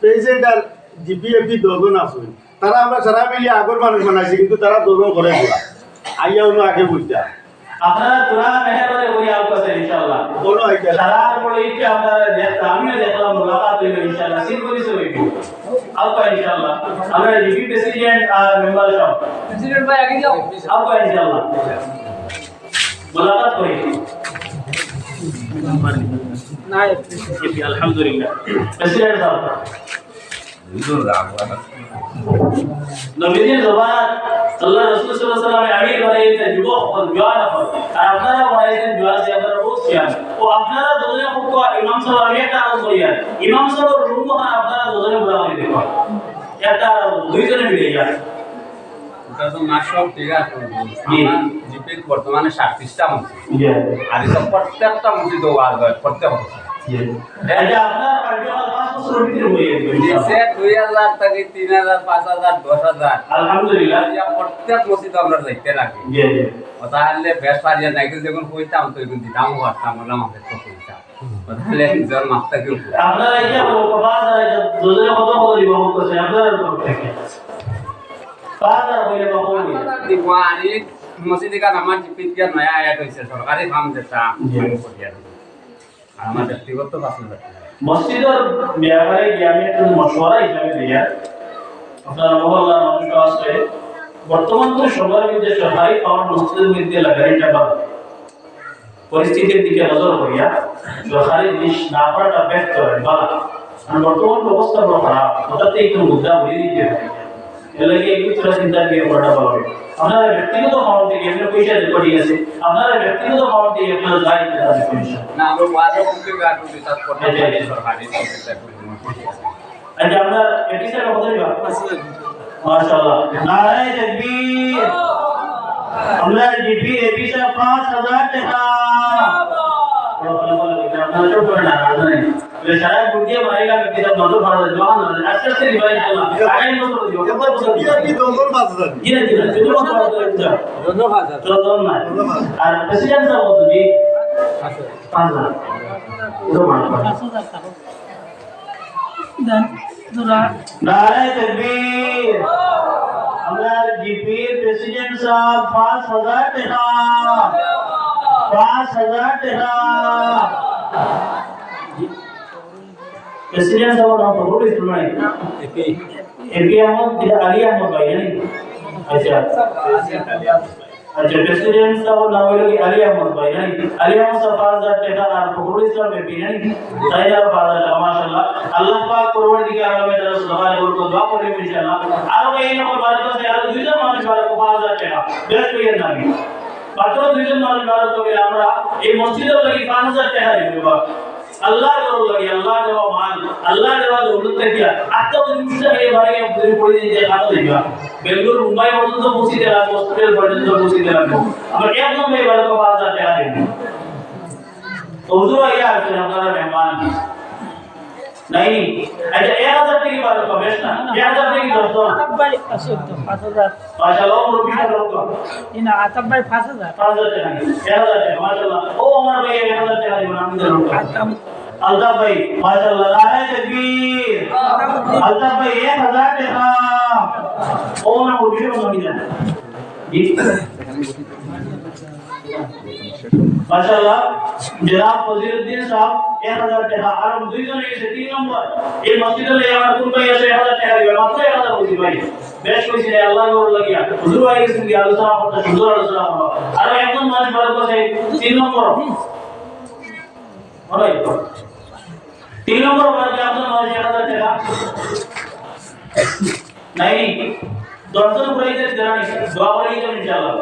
প্রেসিডেন্ট আর জিপিএফি দুজন আছেন তারা আমরা সারা মিলিয়ে আগর মানুষ বানাইছি কিন্তু তারা দুজন করে আইয়া হলো আগে বুঝতা আপনারা তোরা মেহরবানি করে আসবেন ইনশাআল্লাহ বলো আইয়া সারা পড়ে কি আপনারা দেখতাম আমি দেখলাম মুলাকাত হইল ইনশাআল্লাহ সিল করি হইব आपका इंशाल्लाह हमारे जीपी प्रेसिडेंट और मेंबर साहब प्रेसिडेंट भाई आगे जाओ आपका इंशाल्लाह मुलाकात करें ना ये अल्हम्दुलिल्लाह प्रेसिडेंट साहब नबीजी जबान अल्लाह रसूल सल्लल्लाहु अलैहि वसल्लम आमीर बनाए थे जुबो और जवान और আপনারা বলেছেন জওয়ান से আপনারা বহুত ছিলেন ও আপনারা দুজনে খুব ইমাম সাহেব আমি একটা আরজ করিয়া ইমাম সাহেবের রুম আপনারা দুজনে বলাবলি দেখো একটা দুইজনে মিলে যায় ওটা তো মাসও ঠিক আছে আমার জিপি বর্তমানে 37টা মসজিদ আর এই প্রত্যেকটা মসজিদ ওয়াজ হয় প্রত্যেক এটা আপনার কার্যকাল 5 বছরের ভিতরে হয়ে গেছে 2000 থেকে 3000 5000 10000 আলহামদুলিল্লাহ যা প্রত্যেক মসজিদ আমরা দেখতে লাগি জি জি তাহলে বেশারিয়া নাইকে যখন কইতাম তো এখন দিতাম ওয়াটাম বললাম আমাদের তো কইতাম তাহলে নিজের মাথা কি আপনারা এটা বাজারে দুজনে কত বলি বহুত আছে আপনারা তো থেকে বাজার হইলে বাবুনি দিওয়ানি মসজিদে কাজ আমার জিপির দিয়া নয়া আয়াত হয়েছে সরকারি কাম যেটা আমি করিয়া দিই। আর আমার ব্যক্তিগত 5,000 টাকা। মসজিদের ব্যাপারে আমি একটু মশওয়ারা হিসাবে দিয়া আপনার মহল্লার মানুষ আছে বর্তমান তো সবার মধ্যে সরকারি পাওয়ার মসজিদের মধ্যে লাগাইটা বা পরিস্থিতির দিকে নজর করিয়া সরকারি জিনিস না করাটা ব্যস্ত হয় বা বর্তমান অবস্থা বড় খারাপ ওটাতে একটু মুদ্রা বলে দিতে হয় এলাকে একটু তোরা চিন্তা দিয়ে করাটা ভালো হবে আপনারা ব্যক্তিগত খাওয়ার থেকে আপনার পয়সা রেকর্ডিং আছে আপনারা ব্যক্তিগত খাওয়ার থেকে আপনার দায়িত্ব আছে পয়সা না আমরা ওয়াজে কমতে গাড়ি দিতাম করতে চাই সরকারি চিন্তা করি আচ্ছা আমরা এটিসের কথা বলবো মাশাআল্লাহ নারায়ে তাকবীর আমরা জিপি এপিসা 5000 টাকা আপনারা তো করে না জানেন ये सारा गुड़िया मारेगा व्यक्ति जब मतलब भाड़ा जवान अच्छा से रिवाइज करना आगे मतलब जो कब तक বিএপি দোজন 5000 जी ना जो बात है ধন্যবাদ तो दोनों ना और प्रेसिडेंट साहब तो जी 5000 तो मान नारे तकबीर हमरा जीपी प्रेसिडेंट साहब 5000 টাকা 5000 টাকা प्रेसिडेंट साहब नाम तो बोल इसमें एपी अहमद अली अहमद भाई नहीं अच्छा प्रेसिडेंट साहब नाम है अली अहमद भाई नहीं अली अहमद साहब 5000 টাকা আর ফখরুল ইসলাম এপি नहीं তাইরা 5000 টাকা মাশাআল্লাহ আল্লাহ পাক পরওয়ারদিগার আলমে তাআলা সুবহানাহু ওয়া তাআলা দোয়া করি ইনশাআল্লাহ আর এই নম্বর বারকত সে আর দুইজন মানুষ বারকত 5000 টাকা বেশ কইেন না মাত্র দুইজন মানুষ বারকত করে আমরা এই মসজিদের লাগি 5000 টাকা দিব আল্লাহ করো লাগি আল্লাহ দেওয়া মান আল্লাহ দেওয়া দৌলত দিয়া আত্মা জিনিসটা এই বারে পুরো পড়ে দিয়ে কাজ দিবা বেঙ্গলুরু মুম্বাই পর্যন্ত পৌঁছে দেওয়া হসপিটাল পর্যন্ত পৌঁছে দেওয়া আমরা একদম এই বারে 5000 টাকা দিব হুজুর আইয়া আছেন আপনারা মেহমান নাই আচ্ছা 1000 টাকা বারে বেশ না 1000 টাকা দরতো আতাব্বাই আছে তো 5000 মাশাআল্লাহ মুরব্বি লোক ইনা আতাব্বাই 5000 5000 টাকা 1000 টাকা মাশাআল্লাহ ও আমার ভাই 1000 টাকা দিবেন আমি দেব আতাম আলতাফ ভাই মাশাআল্লাহ নারে তাকবীর আলতাফ ভাই 1000 টাকা ও না মুরব্বি লোক আমি জানি জি মাশাআল্লাহ জনাব ফজিলউদ্দিন সাহেব 1000 টাকা আর দুইজনে এসে 3 নম্বর এই মসজিদে আমার কোন ভাই আছে 1000 টাকা দিবেন মাত্র 1000 বলছি ভাই বেশ কইছি আল্লাহ নূর লাগিয়া হুজুর ভাই এসে কি আলোচনা করতে সুন্দর আলোচনা করো আর একদম মানুষ বড় কথা 3 নম্বর ভাই 3 নম্বর বারে আপনার মানুষ 1000 টাকা নাই দর্শন করাইতে জানি দোয়া করি ইনশাআল্লাহ